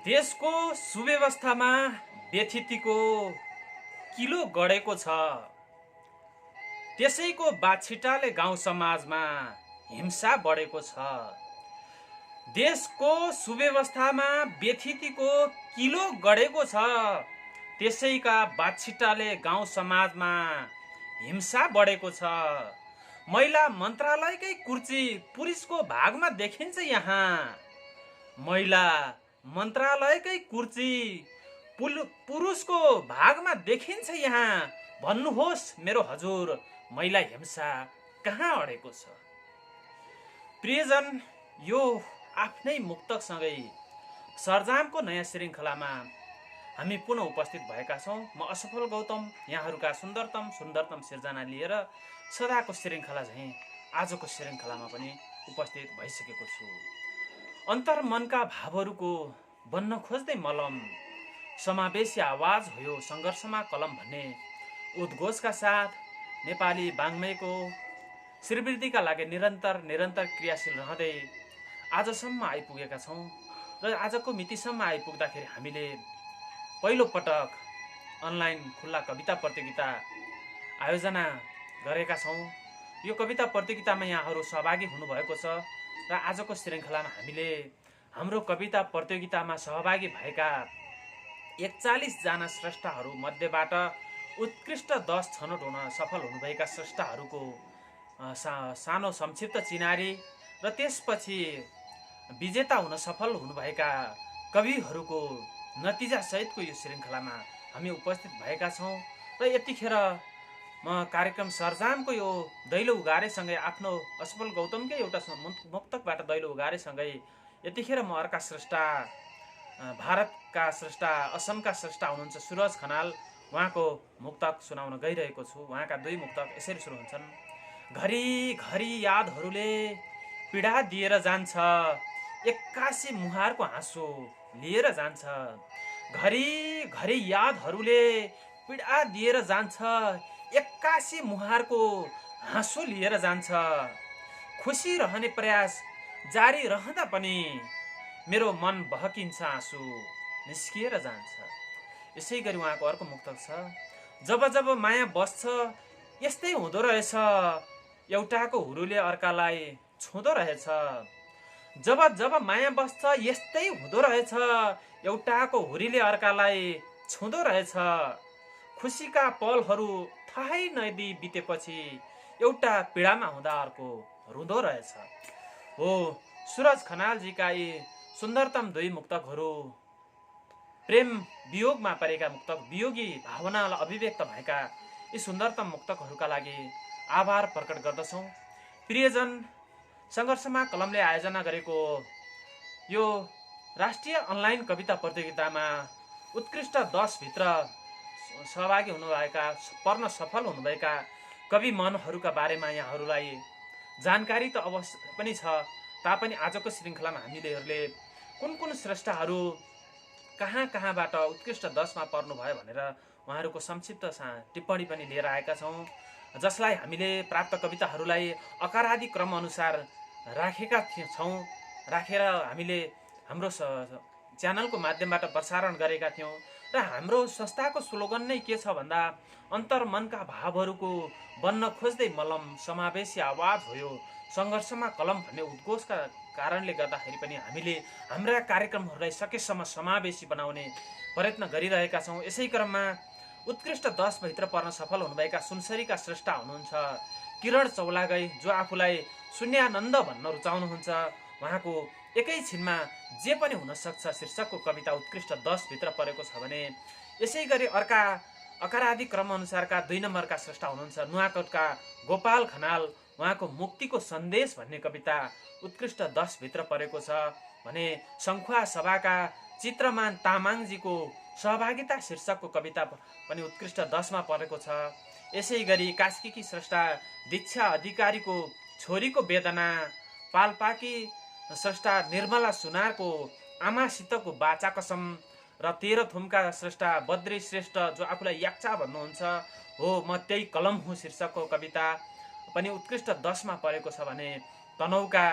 देशको सुव्यवस्थामा व्यथितिको किलो गढेको छ। त्यसैको बाछिटाले गाउँ समाजमा हिंसा बढेको छ। देशको सुव्यवस्थामा व्यथितिको किलो गढेको छ। त्यसैका बाछिटाले गाउँ समाजमा हिंसा बढेको छ। महिला मन्त्रालयकै कुर्सी पुरुषको भागमा देखिन्छ यहाँ। महिला मन्त्रालयकै कुर्सी पुरुषको भागमा देखिन्छ यहाँ। भन्नुहोस् मेरो हजुर, महिला हिंसा कहाँ अडेको छ? प्रियजन, यो आफ्नै मुक्तकसँगै सरजामको नयाँ श्रृङ्खलामा हामी पुनः उपस्थित भएका छौँ। म असफल गौतम यहाँहरूका सुन्दरतम सिर्जना लिएर सदाको श्रृङ्खला झैँ आजको श्रृङ्खलामा पनि उपस्थित भइसकेको छु। अन्तर्मनका भावहरूको बन्न खोज्दै मलम, समावेशी आवाज हो यो सङ्घर्षमा कलम भन्ने उद्घोषका साथ नेपाली वाङ्मयको श्रीवृद्धिका लागि निरन्तर क्रियाशील रहँदै आजसम्म आइपुगेका छौँ। र आजको मितिसम्म आइपुग्दाखेरि हामीले पहिलो पटक अनलाइन खुल्ला कविता प्रतियोगिता आयोजना गरेका छौँ। यो कविता प्रतियोगितामा यहाँहरू सहभागी हुनुभएको छ र आजको श्रृङ्खलामा हामीले हाम्रो कविता प्रतियोगितामा सहभागी भएका 41 जना स्रष्टाहरू मध्येबाट उत्कृष्ट 10 छनौट हुन सफल हुनुभएका स्रष्टाहरूको सानो संक्षिप्त चिनारी र त्यसपछि विजेता हुन सफल हुनुभएका कविहरूको नतिजा सहितको यो श्रृङ्खलामा हामी उपस्थित भएका छौँ। र यतिखेर म कार्यक्रम सरजामको यो दैलो उगारेसँगै आफ्नो असफल गौतमकै एउटा मुक्तकबाट दैलो उगारेसँगै यतिखेर म अर्का स्रष्टा, भारतका स्रष्टा, असमका स्रष्टा हुनुहुन्छ सुरज खनाल, उहाँको मुक्तक सुनाउन गइरहेको छु। उहाँका दुई मुक्तक यसरी सुरु हुन्छन्। घरी यादहरूले पीडा दिएर जान्छ, एक्कासी मुहारको हाँसो लिएर जान्छ। घरी यादहरूले पीडा दिएर जान्छ, एक्कासी मुहारको हाँसो लिएर जान्छ। खुसी रहने प्रयास जारी रहँदा पनि मेरो मन बहकिन्छ, आँसु निस्किएर जान्छ। यसै गरी उहाँको अर्को मुक्तक छ। जब माया बस्छ यस्तै हुँदो रहेछ, एउटाको हुरुले अर्कालाई छुँदो रहेछ। जब माया बस्छ यस्तै हुँदो रहेछ, एउटाको हुरीले अर्कालाई छुँदो रहेछ। खुसीका पलहरू थाहै नदिई बितेपछि एउटा पीडामा हुँदा अर्को रुँदो रहेछ। हो, सुरज खनालजीका यी सुन्दरतम दुई मुक्तकहरू प्रेम वियोगमा परेका मुक्तक, वियोगी भावनालाई अभिव्यक्त भएका यी सुन्दरतम मुक्तकहरूका लागि आभार प्रकट गर्दछौँ। प्रियजन, सङ्घर्षमा कलमले आयोजना गरेको यो राष्ट्रिय अनलाइन कविता प्रतियोगितामा उत्कृष्ट 10 भित्र सहभागी हुनुभएका, पर्न सफल हुनुभएका कवि मनहरूका बारेमा यहाँहरूलाई जानकारी त अवश्य पनि छ, तापनि आजको श्रृङ्खलामा हामीहरूले कुन स्रष्टाहरू कहाँबाट उत्कृष्ट 10 मा पर्नुभयो भनेर उहाँहरूको संक्षिप्त टिप्पणी पनि लिएर आएका छौँ, जसलाई हामीले प्राप्त कविताहरूलाई अकारादि क्रम अनुसार राखेका छौँ। राखेर हामीले हाम्रो च्यानलको माध्यमबाट प्रसारण गरेका थियौँ। र हाम्रो संस्थाको स्लोगन नै के छ भन्दा, अन्तर्मनका भावहरूको बन्न खोज्दै मलम, समावेशी आवाज हो यो सङ्घर्षमा कलम भन्ने उद्घोषका कारणले गर्दाखेरि पनि हामीले हाम्रा कार्यक्रमहरूलाई सकेसम्म समावेशी बनाउने प्रयत्न गरिरहेका छौँ। यसै क्रममा उत्कृष्ट 10 भित्र पर्न सफल हुनुभएका सुनसरीका स्रष्टा हुनुहुन्छ किरण चौलागाई, जो आफूलाई शून्यानन्द भन्न रुचाउनुहुन्छ। उहाँको एकैछिनमा जे पनि हुनसक्छ शीर्षकको कविता उत्कृष्ट 10 भित्र परेको छ भने, यसै गरी अर्का अकारादि क्रम अनुसारका 2 नम्बरका स्रष्टा हुनुहुन्छ नुवाकोटका गोपाल खनाल, उहाँको मुक्तिको सन्देश भन्ने कविता उत्कृष्ट 10 भित्र परेको छ भने, सङ्खुवा सभाका चित्रमान तामाङजीको सहभागिता शीर्षकको कविता पनि उत्कृष्ट 10 मा परेको छ। यसै गरी कास्कीकी स्रष्टा दीक्षा अधिकारीको छोरीको वेदना, पाल्पाकी स्रष्टा निर्मला सुनारको आमासितको बाचा कसम र तेह्रथुमका स्रष्टा बद्री श्रेष्ठ, जो आफूलाई याक्चा भन्नुहुन्छ, हो म त्यही कलम हुँ शीर्षकको कविता पनि उत्कृष्ट 10 मा परेको छ भने, तनहुका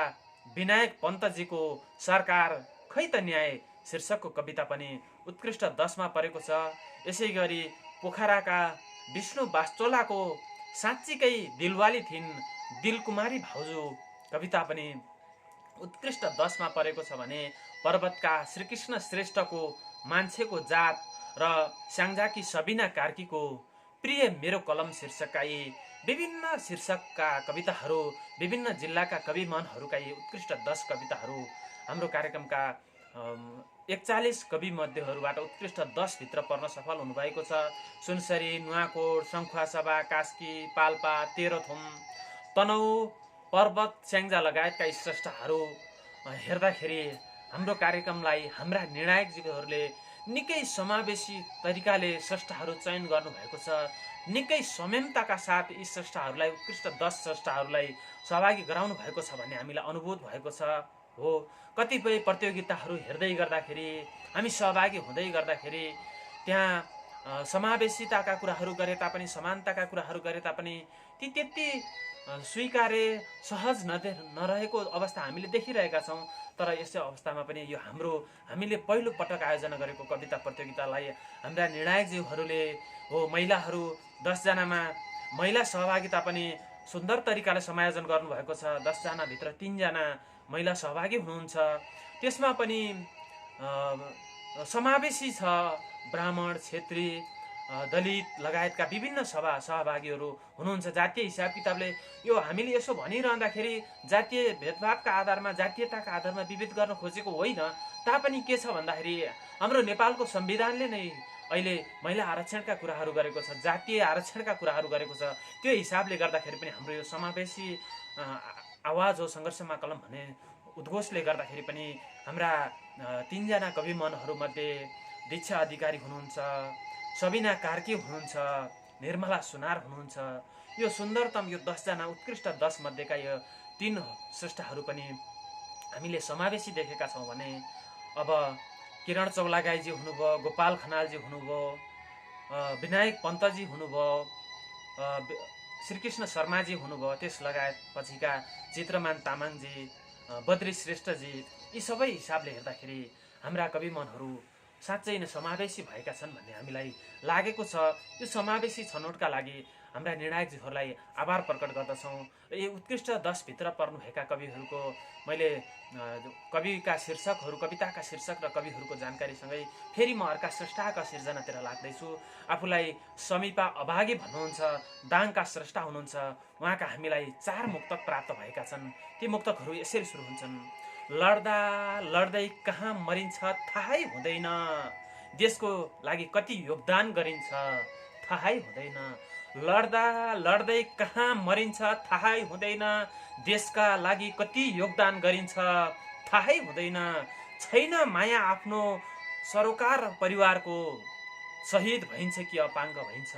विनायक पन्तजीको सरकार खै त न्याय शीर्षकको कविता पनि उत्कृष्ट 10मा परेको छ। यसै गरी पोखराका विष्णु बास्चोलाको साँच्चीकै दिलवाली थिइन् दिलकुमारी भाउजू कविता पनि उत्कृष्ट 10मा परेको छ भने पर्वतका श्रीकृष्ण श्रेष्ठको मान्छेको जात र स्याङ्जाकी सबिना कार्कीको प्रिय मेरो कलम शीर्षकका यी विभिन्न शीर्षकका कविताहरू विभिन्न जिल्लाका कवि मनहरूका यी उत्कृष्ट 10 कविताहरू हाम्रो कार्यक्रमका 41 कवि मध्येहरूबाट उत्कृष्ट 10 भित्र पर्न सफल हुनुभएको छ। सुनसरी, नुवाकोट, सङ्खुवासभा, कास्की, पाल्पा, तेह्रथुम, तनहु, पर्वत, स्याङ्जा लगायतका यी स्रष्टाहरू हेर्दाखेरि हाम्रो कार्यक्रमलाई हाम्रा निर्णायकजीहरूले निकै समावेशी तरिकाले स्रष्टाहरू चयन गर्नुभएको छ। निकै संयमताका साथ यी स्रष्टाहरूलाई उत्कृष्ट 10 स्रष्टाहरूलाई सहभागी गराउनु भएको छ भन्ने हामीलाई अनुभूत भएको छ। हो, कतिपय प्रतियोगिताहरू हेर्दै गर्दाखेरि हामी सहभागी हुँदै गर्दाखेरि त्यहाँ समावेशिताका कुराहरू गरे तापनि समानताका कुराहरू गरे तापनि ती त्यति स्वीकार्य सहज नरहेको अवस्था हामीले देखिरहेका छौँ। तर यस्तो अवस्थामा पनि यो हामीले पहिलो पटक आयोजना गरेको कविता प्रतियोगितालाई हाम्रा निर्णायकज्यूहरूले हो महिलाहरू 10 जनामा महिला सहभागिता पनि सुन्दर तरिकाले समायोजन गर्नुभएको छ। 10 जना भित्र 3 जना महिला सहभागी हुनुहुन्छ। त्यसमा पनि समावेशी छ ब्राह्मण, क्षेत्री, दलित लगायतका विभिन्न सहभागीहरू हुनुहुन्छ। जातीय हिसाब किताबले यो हामीले यसो भनिरहँदाखेरि जातीय भेदभावका आधारमा जातीयताका आधारमा विभेद गर्न खोजेको होइन। तापनि के छ भन्दाखेरि हाम्रो नेपालको संविधानले नै अहिले महिला आरक्षणका कुराहरू गरेको छ, जातीय आरक्षणका कुराहरू गरेको छ। त्यो हिसाबले गर्दाखेरि पनि हाम्रो यो समावेशी आवाज हो सङ्घर्षमा कलम भन्ने उद्घोषले गर्दाखेरि पनि हाम्रा 3 जना कवि मनहरूमध्ये दीक्षा अधिकारी हुनुहुन्छ, सबिना कार्की हुनुहुन्छ, निर्मला सुनार हुनुहुन्छ। यो सुन्दरतम यो 10 जना उत्कृष्ट 10 मध्येका यो 3 स्रष्टाहरू पनि हामीले समावेशी देखेका छौँ भने अब किरण चौलागाईजी हुनुभयो, गोपाल खनालजी हुनुभयो, विनायक पन्तजी हुनुभयो, श्रीकृष्ण शर्माजी हुनुभयो, त्यस लगायत पछिका चित्रमान तामाङजी, बद्री श्रेष्ठजी, यी सबै हिसाबले हेर्दाखेरि हाम्रा कवि मनहरू साँच्चै नै समावेशी भएका छन् भन्ने हामीलाई लागेको छ। यो समावेशी छनौटका लागि हाम्रा निर्णायकजीहरूलाई आभार प्रकट गर्दछौँ। र यी उत्कृष्ट 10 भित्र पर्नुभएका कविहरूको मैले कविका शीर्षकहरू, कविताका शीर्षक र कविहरूको जानकारीसँगै फेरि म अर्का स्रष्टाका सिर्जनातिर लाग्दैछु। आफूलाई समीपा अभागी भन्नुहुन्छ, दाङका स्रष्टा हुनुहुन्छ। उहाँका हामीलाई 4 मुक्तक प्राप्त भएका छन्। ती मुक्तकहरू यसरी सुरु हुन्छन्। लड्दा लड्दै कहाँ मरिन्छ थाहै हुँदैन, देशको लागि कति योगदान गरिन्छ थाहै हुँदैन। लड्दा लड्दै कहाँ मरिन्छ थाहै हुँदैन, देशका लागि कति योगदान गरिन्छ थाहै हुँदैन। छैन माया आफ्नो सरोकार परिवारको, शहीद भइन्छ कि अपाङ्ग भइन्छ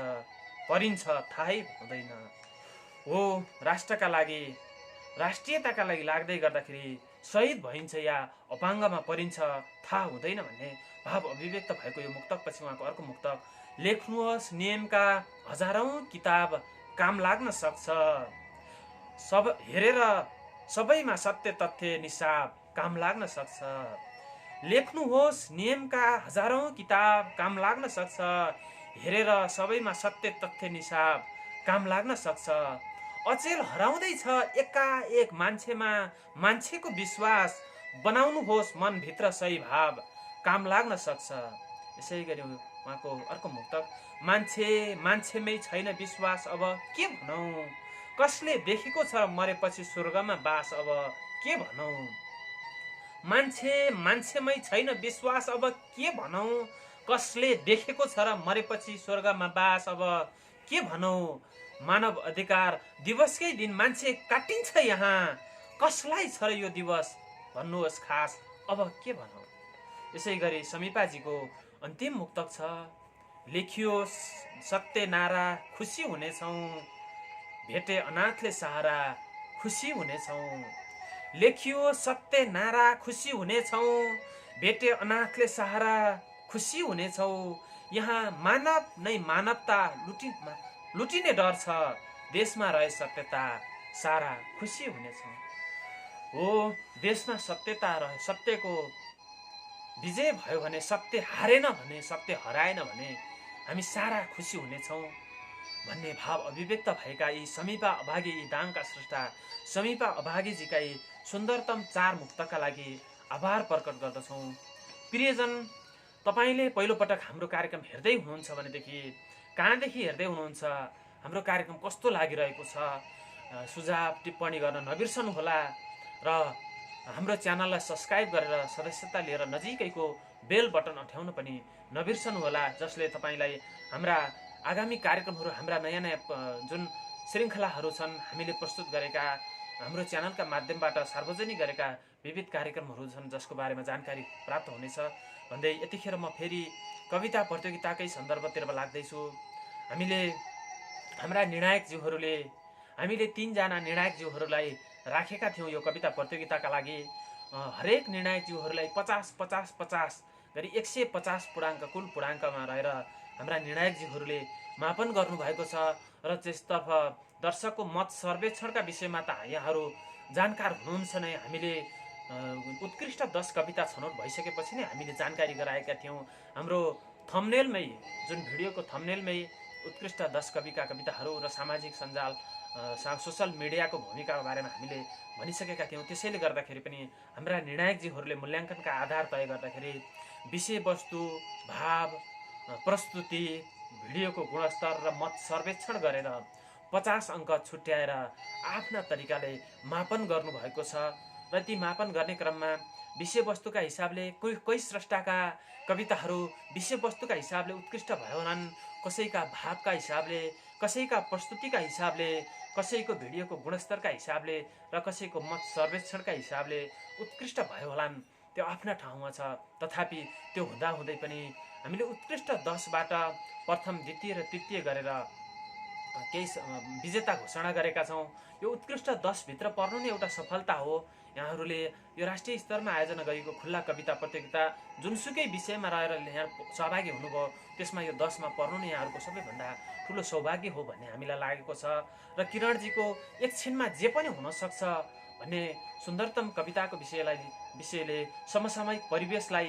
परिन्छ थाहै हुँदैन। हो, राष्ट्रका लागि राष्ट्रियताका लागि लाग्दै गर्दाखेरि शहीद भइन्छ या अपाङ्गमा परिन्छ थाहा हुँदैन भन्ने भाव अभिव्यक्त भएको यो मुक्तकपछि उहाँको अर्को मुक्तक, लेख्नुहोस् नियमका हजारौं किताब काम लाग्न सक्छ, सब हेरेर सबैमा सत्य तथ्य निसाब काम लाग्न सक्छ। लेख्नुहोस् नियमका हजारौं किताब काम लाग्न सक्छ, हेरेर सबैमा सत्य तथ्य निसाब काम लाग्न सक्छ। अचेल हराउँदैछ एकाएक मान्छेमा मान्छेको विश्वास, बनाउनुहोस् मनभित्र सही भाव काम लाग्न सक्छ। यसै गरी उहाँको अर्को मुक्तक, मान्छे मान्छेमै छैन विश्वास अब के भनौँ, कसले देखेको छ मरेपछि स्वर्गमा बास अब के भनौँ। मान्छे मान्छेमै छैन विश्वास अब के भनौँ, कसले देखेको छ र मरेपछि स्वर्गमा बास अब के भनौँ। मानव अधिकार दिवसकै दिन मान्छे काटिन्छ यहाँ, कसलाई छ र यो दिवस भन्नुहोस् खास अब के भनौँ। यसै गरी समीपाजीको अन्तिम मुक्तक छ, लेखियोस् सत्य नारा खुसी हुनेछौँ, भेटे अनाथले सहारा खुसी हुनेछौँ। लेखियोस् सत्य नारा खुसी हुनेछौँ, भेटे अनाथले सहारा खुसी हुनेछौँ। यहाँ मानव नै मानवता लुटिने डर छ, देशमा रहे सत्यता सारा खुसी हुनेछौँ। हो, देशमा सत्यता रहे, सत्यको विजय भयो भने, सत्य हारेन भने, सत्य हराएन भने हामी सारा खुसी हुनेछौँ भन्ने भाव अभिव्यक्त भएका यी समीपा अभागी, यी दाङका स्रष्टा समीपा अभागीजीका यी सुन्दरतम 4 मुक्तका लागि आभार प्रकट गर्दछौँ। प्रियजन, तपाईँले पहिलोपटक हाम्रो कार्यक्रम हेर्दै हुनुहुन्छ भनेदेखि कहाँदेखि हेर्दै हुनुहुन्छ, हाम्रो कार्यक्रम कस्तो लागिरहेको छ, सुझाव टिप्पणी गर्न नबिर्सनुहोला र हाम्रो च्यानललाई सब्सक्राइब गरेर सदस्यता लिएर नजिकैको बेल बटन अँठ्याउन पनि नबिर्सनुहोला, जसले तपाईँलाई हाम्रा आगामी कार्यक्रमहरू, हाम्रा नयाँ नयाँ जुन श्रृङ्खलाहरू छन्, हामीले प्रस्तुत गरेका हाम्रो च्यानलका माध्यमबाट सार्वजनिक गरेका विविध कार्यक्रमहरू छन्, जसको बारेमा जानकारी प्राप्त हुनेछ भन्दै यतिखेर म फेरि कविता प्रतियोगिताकै सन्दर्भतिर लाग्दैछु। हाम्रा निर्णायकज्यूहरूले, हामीले 3 जना निर्णायकज्यूहरूलाई राखेका थियौँ यो कविता प्रतियोगिताका लागि। हरेक निर्णायकज्यूहरूलाई 50-50-50 गरी 150 पूर्णाङ्क कुल पूर्णाङ्कमा रहेर हाम्रा निर्णायकज्यूहरूले मापन गर्नुभएको छ र त्यसतर्फ दर्शकको मत सर्वेक्षणका विषयमा त यहाँहरू जानकार हुनुहुन्छ नै। हामीले उत्कृष्ट 10 कविता छनौट भइसकेपछि नै हामीले जानकारी गराएका थियौँ। हाम्रो थम्बनेलमै, जुन भिडियोको थम्बनेलमै उत्कृष्ट 10 कविताहरू र सामाजिक सञ्जाल सोसल मिडियाको भूमिकाको बारेमा हामीले भनिसकेका थियौँ। त्यसैले गर्दाखेरि पनि हाम्रा निर्णायकजीहरूले मूल्याङ्कनका आधार तय गर्दाखेरि विषयवस्तु, भाव, प्रस्तुति, भिडियोको गुणस्तर र मत सर्वेक्षण गरेर 50 अङ्क छुट्याएर आफ्ना तरिकाले मापन गर्नुभएको छ र ती मापन गर्ने क्रममा विषयवस्तुका हिसाबले कोही स्रष्टाका कविताहरू विषयवस्तुका हिसाबले उत्कृष्ट भयो होलान्, कसैका भावका हिसाबले, कसैका प्रस्तुतिका हिसाबले, कसैको भिडियोको गुणस्तरका हिसाबले र कसैको मत सर्वेक्षणका हिसाबले उत्कृष्ट भयो होलान्। त्यो आफ्ना ठाउँमा छ। तथापि त्यो हुँदाहुँदै पनि हामीले उत्कृष्ट 10बाट प्रथम, द्वितीय र तृतीय गरेर केही विजेता घोषणा गरेका छौँ। यो उत्कृष्ट 10 भित्र पर्नु नै एउटा सफलता हो। यहाँहरूले यो राष्ट्रिय स्तरमा आयोजना गरिएको खुल्ला कविता प्रतियोगिता जुनसुकै विषयमा रहेर यहाँ सहभागी हुनुभयो, त्यसमा यो 10मा पर्नु नै यहाँहरूको सबैभन्दा ठुलो सौभाग्य हो भन्ने हामीलाई लागेको छ। र किरणजीको एकछिनमा जे पनि हुनसक्छ भन्ने सुन्दरतम कविताको विषयले समसामयिक परिवेशलाई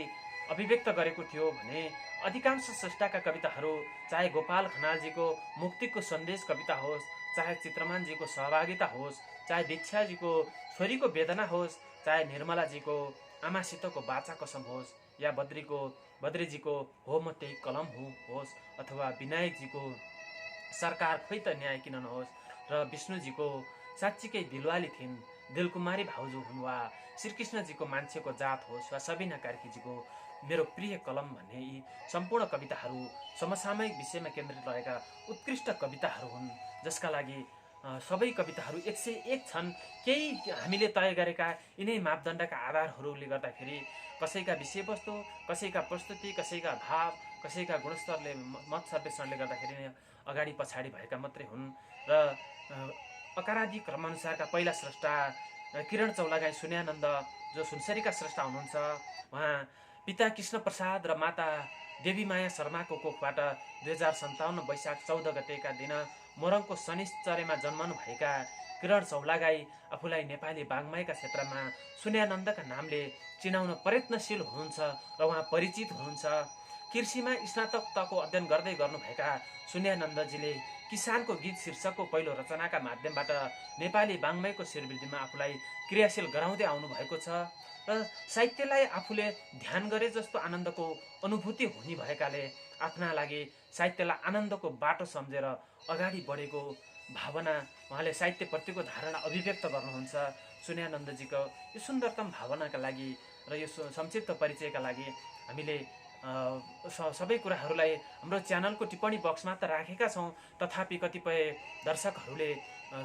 अभिव्यक्त गरेको थियो भने अधिकांश स्रष्टाका कविताहरू, चाहे गोपाल खनालजीको मुक्तिको सन्देश कविता होस्, चाहे चित्रमानजीको सहभागिता होस्, चाहे दीक्षाजीको छोरीको वेदना होस्, चाहे निर्मलाजीको आमासितको बाचा कसम होस्, या बद्रीजीको हो म त्यही कलम हुँ होस्, अथवा विनायकजीको सरकार खोइ त न्याय किन नहोस्, र विष्णुजीको साँच्चीकै दिलवाली थिइन्, दिलकुमारी भाउजू हुन्, वा श्रीकृष्णजीको मान्छेको जात होस्, वा सबिना कार्कीजीको मेरो प्रिय कलम भन्ने यी सम्पूर्ण कविताहरू समसामयिक विषयमा केन्द्रित रहेका उत्कृष्ट कविताहरू हुन्, जसका लागि सबै कविताहरू 101 छन्। केही हामीले तय गरेका यिनै मापदण्डका आधारहरूले गर्दाखेरि कसैका विषयवस्तु, कसैका प्रस्तुति, कसैका भाव, कसैका गुणस्तरले, मत सर्वेक्षणले गर्दाखेरि अगाडि पछाडि भएका मात्रै हुन्। र अकारादि क्रमअनुसारका पहिला स्रष्टा किरण चौलागाई सुन्यानन्द, जो सुनसरीका स्रष्टा हुनुहुन्छ, उहाँ पिता कृष्ण प्रसाद र माता देवीमाया शर्माको कोखबाट 2057 वैशाख 14 गतेका दिन मोरङको शनिश्चरेमा जन्मनुभएका किरण चौलागाई आफूलाई नेपाली बाङ्मयका क्षेत्रमा सुन्यानन्दका नामले चिनाउन प्रयत्नशील हुनुहुन्छ र उहाँ परिचित हुनुहुन्छ। कृषिमा स्नातकताको अध्ययन गर्दै गर्नुभएका सुन्यानन्दजीले किसानको गीत शीर्षकको पहिलो रचनाका माध्यमबाट नेपाली बाङ्मयको श्रीवृद्धिमा आफूलाई क्रियाशील गराउँदै आउनुभएको छ र साहित्यलाई आफूले ध्यान गरे जस्तो आनन्दको अनुभूति हुने भएकाले आफ्ना लागि साहित्यलाई आनन्दको बाटो सम्झेर अगाडि बढेको भावना उहाँले साहित्यप्रतिको धारणा अभिव्यक्त गर्नुहुन्छ। सुन्यानन्दजीको यो सुन्दरतम भावनाका लागि र यो संक्षिप्त परिचयका लागि हामीले सबै कुराहरूलाई हाम्रो च्यानलको टिप्पणी बक्समा त राखेका छौँ, तथापि कतिपय दर्शकहरूले,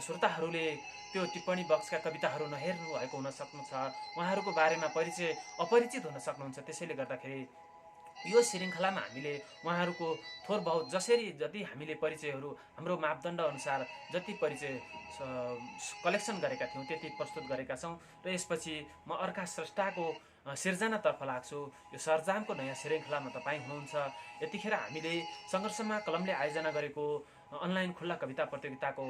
श्रोताहरूले त्यो टिप्पणी बक्सका कविताहरू नहेर्नु भएको हुन सक्नुहुन्छ, उहाँहरूको बारेमा अपरिचित हुन सक्नुहुन्छ। त्यसैले गर्दाखेरि यो श्रृङ्खलामा हामीले उहाँहरूको थोर बहुत जति हामीले परिचयहरू हाम्रो मापदण्ड अनुसार जति परिचय कलेक्सन गरेका थियौँ त्यति प्रस्तुत गरेका छौँ। र यसपछि म अर्का स्रष्टाको सिर्जनातर्फ लाग्छु। यो सरजामको नयाँ श्रृङ्खलामा तपाईँ हुनुहुन्छ। यतिखेर हामीले सङ्घर्षमा कलमले आयोजना गरेको अनलाइन खुल्ला कविता प्रतियोगिताको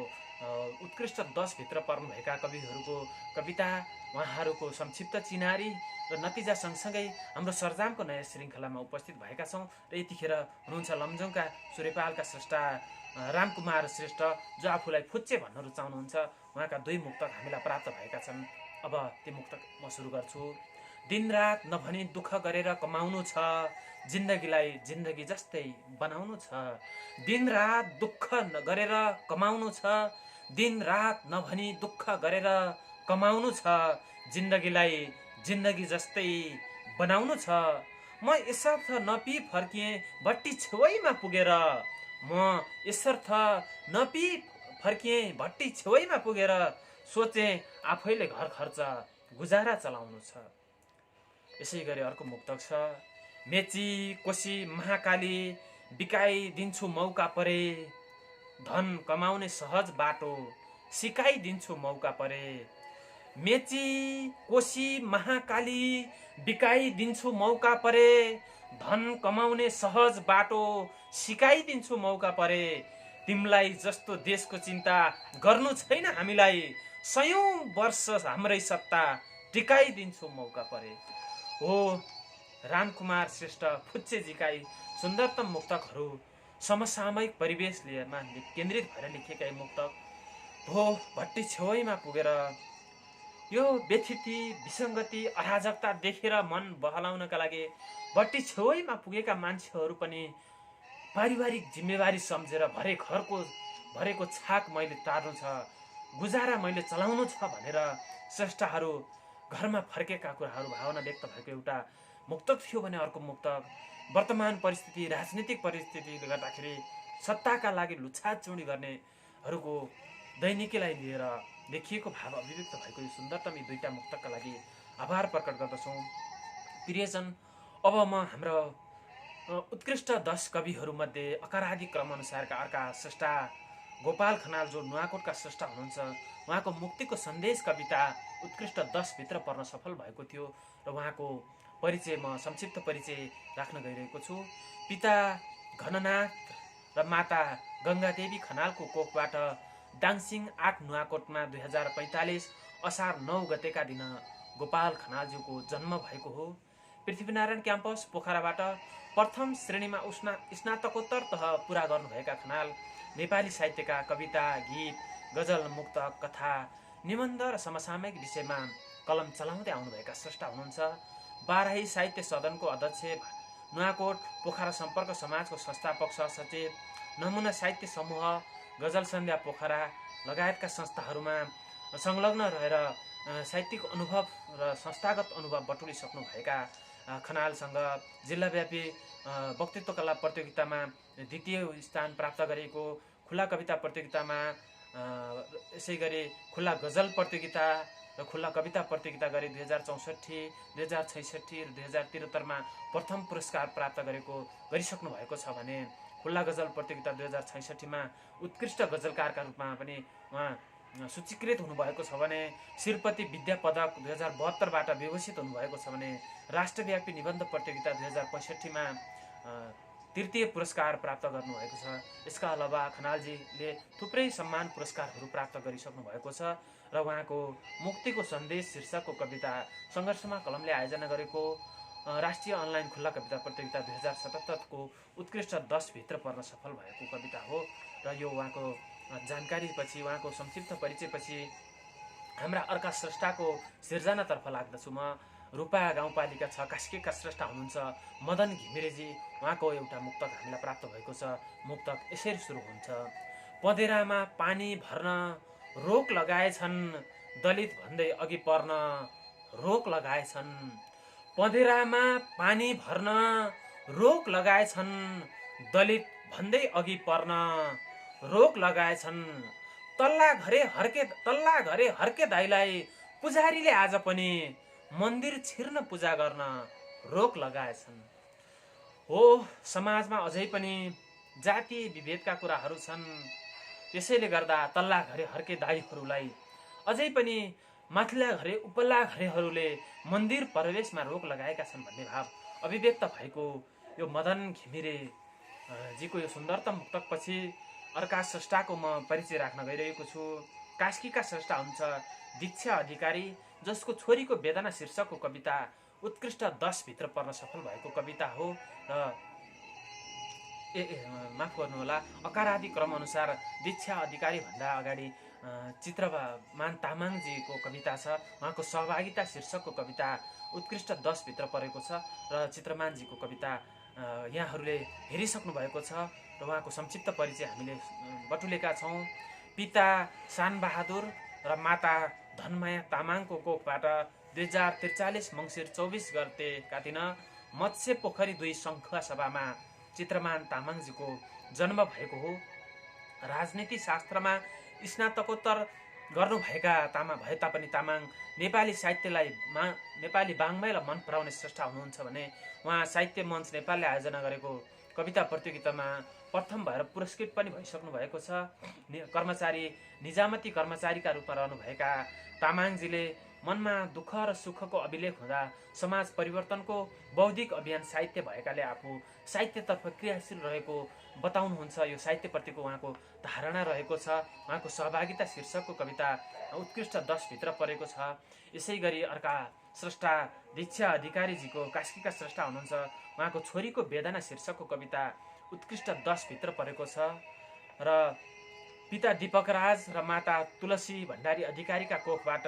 उत्कृष्ट 10 भित्र पर्नुभएका कविहरूको कविता, उहाँहरूको संक्षिप्त चिनारी र नतिजा सँगसँगै हाम्रो सरजामको नयाँ श्रृङ्खलामा उपस्थित भएका छौँ। र यतिखेर हुनुहुन्छ लमजुङका सूर्यपालका स्रष्टा रामकुमार श्रेष्ठ, जो आफूलाई फुच्चे भन्न रुचाउनुहुन्छ। उहाँका 2 मुक्तक हामीलाई प्राप्त भएका छन्। अब ती मुक्तक म सुरु गर्छु। दिनरात नभनी दुःख गरेर कमाउनु छ, जिन्दगीलाई जिन्दगी जस्तै बनाउनु छ। दिनरात दुःख गरेर कमाउनु छ, दिनरात नभनी दुःख गरेर कमाउनु छ, जिन्दगीलाई जिन्दगी जस्तै बनाउनु छ। म यसर्थ नपी फर्किएँ भट्टी छेउैमा पुगेर, म यसर्थ नपी फर्किएँ भट्टी छेउैमा पुगेर, सोचेँ आफैले घर खर्च गुजारा चलाउनु छ। यसै गरी अर्को मुक्तक छ। मेची कोशी महाकाली बिकाइदिन्छु मौका परे, धन कमाउने सहज बाटो सिकाइदिन्छु मौका परे। मेची कोशी महाकाली बिकाइदिन्छु मौका परे, धन कमाउने सहज बाटो सिकाइदिन्छु मौका परे। तिमीलाई जस्तो देशको चिन्ता गर्नु छैन हामीलाई, सयौं वर्ष हाम्रै सत्ता टिकाइदिन्छु मौका परे। हो रामकुमार श्रेष्ठ फुच्चेजीका सुन्दरतम मुक्तकहरू समसामयिक परिवेशमा केन्द्रित भएर लेखेका मुक्तक हो। भट्टी छेउैमा पुगेर यो व्यथिति, विसङ्गति, अराजकता देखेर मन बहलाउनका लागि भट्टी छेउैमा पुगेका मान्छेहरू पनि पारिवारिक जिम्मेवारी सम्झेर भरेको छाक मैले तार्नु छ, गुजारा मैले चलाउनु छ भनेर श्रेष्ठहरू घरमा फर्केका कुराहरू भावना व्यक्त भएको एउटा मुक्तक थियो भने अर्को मुक्तक वर्तमान परिस्थिति, राजनीतिक परिस्थितिले गर्दाखेरि सत्ताका लागि लुछाचुडी गर्नेहरूको दैनिकीलाई लिएर लेखिएको भाव अभिव्यक्त भएको यो सुन्दरतम यी 2टा मुक्तकका लागि आभार प्रकट गर्दछौँ। प्रियजन, अब म हाम्रो उत्कृष्ट 10 कविहरूमध्ये अकारादि क्रमअनुसारका अर्का स्रष्टा गोपाल खनाल, जो नुवाकोटका स्रष्टा हुनुहुन्छ, उहाँको मुक्तिको सन्देश कविता उत्कृष्ट 10 भित्र पर्न सफल भएको थियो र उहाँको परिचय म संक्षिप्त परिचय राख्न गइरहेको छु। पिता घननाथ र माता गङ्गादेवी खनालको कोखबाट दाङसिङ 8 नुवाकोटमा 2045 असार 9 गतेका दिन गोपाल खनालज्यूको जन्म भएको हो। पृथ्वीनारायण क्याम्पस पोखराबाट प्रथम श्रेणीमा स्नातकोत्तर तह पुरा गर्नुभएका खनाल नेपाली साहित्यका कविता, गीत, गजल, मुक्तक, कथा, निबन्ध र समसामयिक विषयमा कलम चलाउँदै आउनुभएका स्रष्टा हुनुहुन्छ। बाराही साहित्य सदनको अध्यक्ष, नुवाकोट पोखरा सम्पर्क समाजको संस्थापक सहसचिव, नमुना साहित्य समूह, गजल सन्ध्या पोखरा लगायतका संस्थाहरूमा संलग्न रहेर साहित्यिक अनुभव र संस्थागत अनुभव बटुलिसक्नुभएका खनालसँग जिल्लाव्यापी वक्तृत्व कला प्रतियोगितामा 2य स्थान प्राप्त गरेको, खुल्ला कविता प्रतियोगितामा, यसै गरी खुल्ला गजल प्रतियोगिता र खुल्ला कविता प्रतियोगिता गरी 2064, 2066 र 2073मा प्रथम पुरस्कार प्राप्त गरिसक्नु भएको छ भने खुल्ला गजल प्रतियोगिता 2066मा उत्कृष्ट गजलकारका रूपमा पनि उहाँ सूचीकृत हुनुभएको छ भने श्रीपति विद्या पदक 2072बाट विभूषित हुनुभएको छ भने राष्ट्रव्यापी निबन्ध प्रतियोगिता 2065मा तृतीय पुरस्कार प्राप्त गर्नुभएको छ। यसका अलावा खनालजीले थुप्रै सम्मान पुरस्कारहरू प्राप्त गरिसक्नु भएको छ र उहाँको मुक्तिको सन्देश शीर्षकको कविता सङ्घर्षमा कलमले आयोजना गरेको राष्ट्रिय अनलाइन खुल्ला कविता प्रतियोगिता 2077को उत्कृष्ट 10 भित्र पर्न सफल भएको कविता हो। र यो उहाँको जानकारीपछि, उहाँको संक्षिप्त परिचयपछि हाम्रा अर्का स्रष्टाको सिर्जनातर्फ लाग्दछु। म रूपा गाउँपालिका 6 कास्कीका स्रष्टा हुनुहुन्छ मदन घिमिरेजी, उहाँको एउटा मुक्तक हामीलाई प्राप्त भएको छ। मुक्तक यसरी सुरु हुन्छ। पँधेरामा पानी भर्न रोक लगाएछन्, दलित भन्दै अघि पर्न रोक लगाएछन्। पँधेरामा पानी भर्न रोक लगाएछन्, दलित भन्दै अघि पर्न रोक लगाएछन्। तल्ला घरे हर्के दाइलाई पुजारीले आज पनि मन्दिर छिर्न पूजा गर्न रोक लगाएछन्। हो, समाजमा अझै पनि जातीय विभेदका कुराहरू छन्। त्यसैले गर्दा तल्ला घरे हर्के दाइहरूलाई अझै पनि माथिल्ला घरे उपल्ला घरेहरूले मन्दिर प्रवेशमा रोक लगाएका छन् भन्ने भाव अभिव्यक्त भएको यो मदन घिमिरे जीको यो सुन्दरतम मुक्तकपछि अर्का स्रष्टाको म परिचय राख्न गइरहेको छु। कास्कीका स्रष्टा हुन्छ दीक्षा अधिकारी, जसको छोरीको वेदना शीर्षकको कविता उत्कृष्ट 10 भित्र पर्न सफल भएको कविता हो। र माफ गर्नुहोला, अकारादि क्रम अनुसार दीक्षा अधिकारी भन्दा अगाडि चित्रमान तामाङजीको कविता छ। उहाँको सहभागिता शीर्षकको कविता उत्कृष्ट 10 भित्र परेको छ र चित्रमानजीको कविता यहाँहरूले हेरिसक्नु भएको छ र उहाँको संक्षिप्त परिचय हामीले बटुलेका छौँ। पिता शानबहादुर र माता धनमाया तामाङको कोखबाट 2043 मङ्सिर 24 गतेका दिन मत्स्य पोखरी 2 सङ्खुवा सभामा चित्रमान तामाङजीको जन्म भएको हो। राजनीति शास्त्रमा स्नातकोत्तर गर्नुभएका भए तापनि तामाङ नेपाली साहित्यलाई नेपाली वाङ्मयलाई मन पराउने स्रष्टा हुनुहुन्छ भने उहाँ साहित्य मञ्च नेपालले आयोजना गरेको कविता प्रतियोगितामा प्रथम भएर पुरस्कृत पनि भइसक्नु भएको छ। कर्मचारी निजामती कर्मचारीका रूपमा रहनुभएका तामाङजीले मनमा दुःख र सुखको अभिलेख हुँदा समाज परिवर्तनको बौद्धिक अभियान साहित्य भएकाले आफू साहित्यतर्फ क्रियाशील रहेको बताउनुहुन्छ। यो साहित्यप्रतिको उहाँको धारणा रहेको छ। उहाँको सहभागिता शीर्षकको कविता उत्कृष्ट 10 भित्र परेको छ। यसै गरी अर्का स्रष्टा दीक्षा अधिकारीजीको कास्कीका स्रष्टा हुनुहुन्छ। उहाँको छोरीको वेदना शीर्षकको कविता उत्कृष्ट 10 भित्र परेको छ र पिता दीपक राज र माता तुलसी भण्डारी अधिकारीका कोखबाट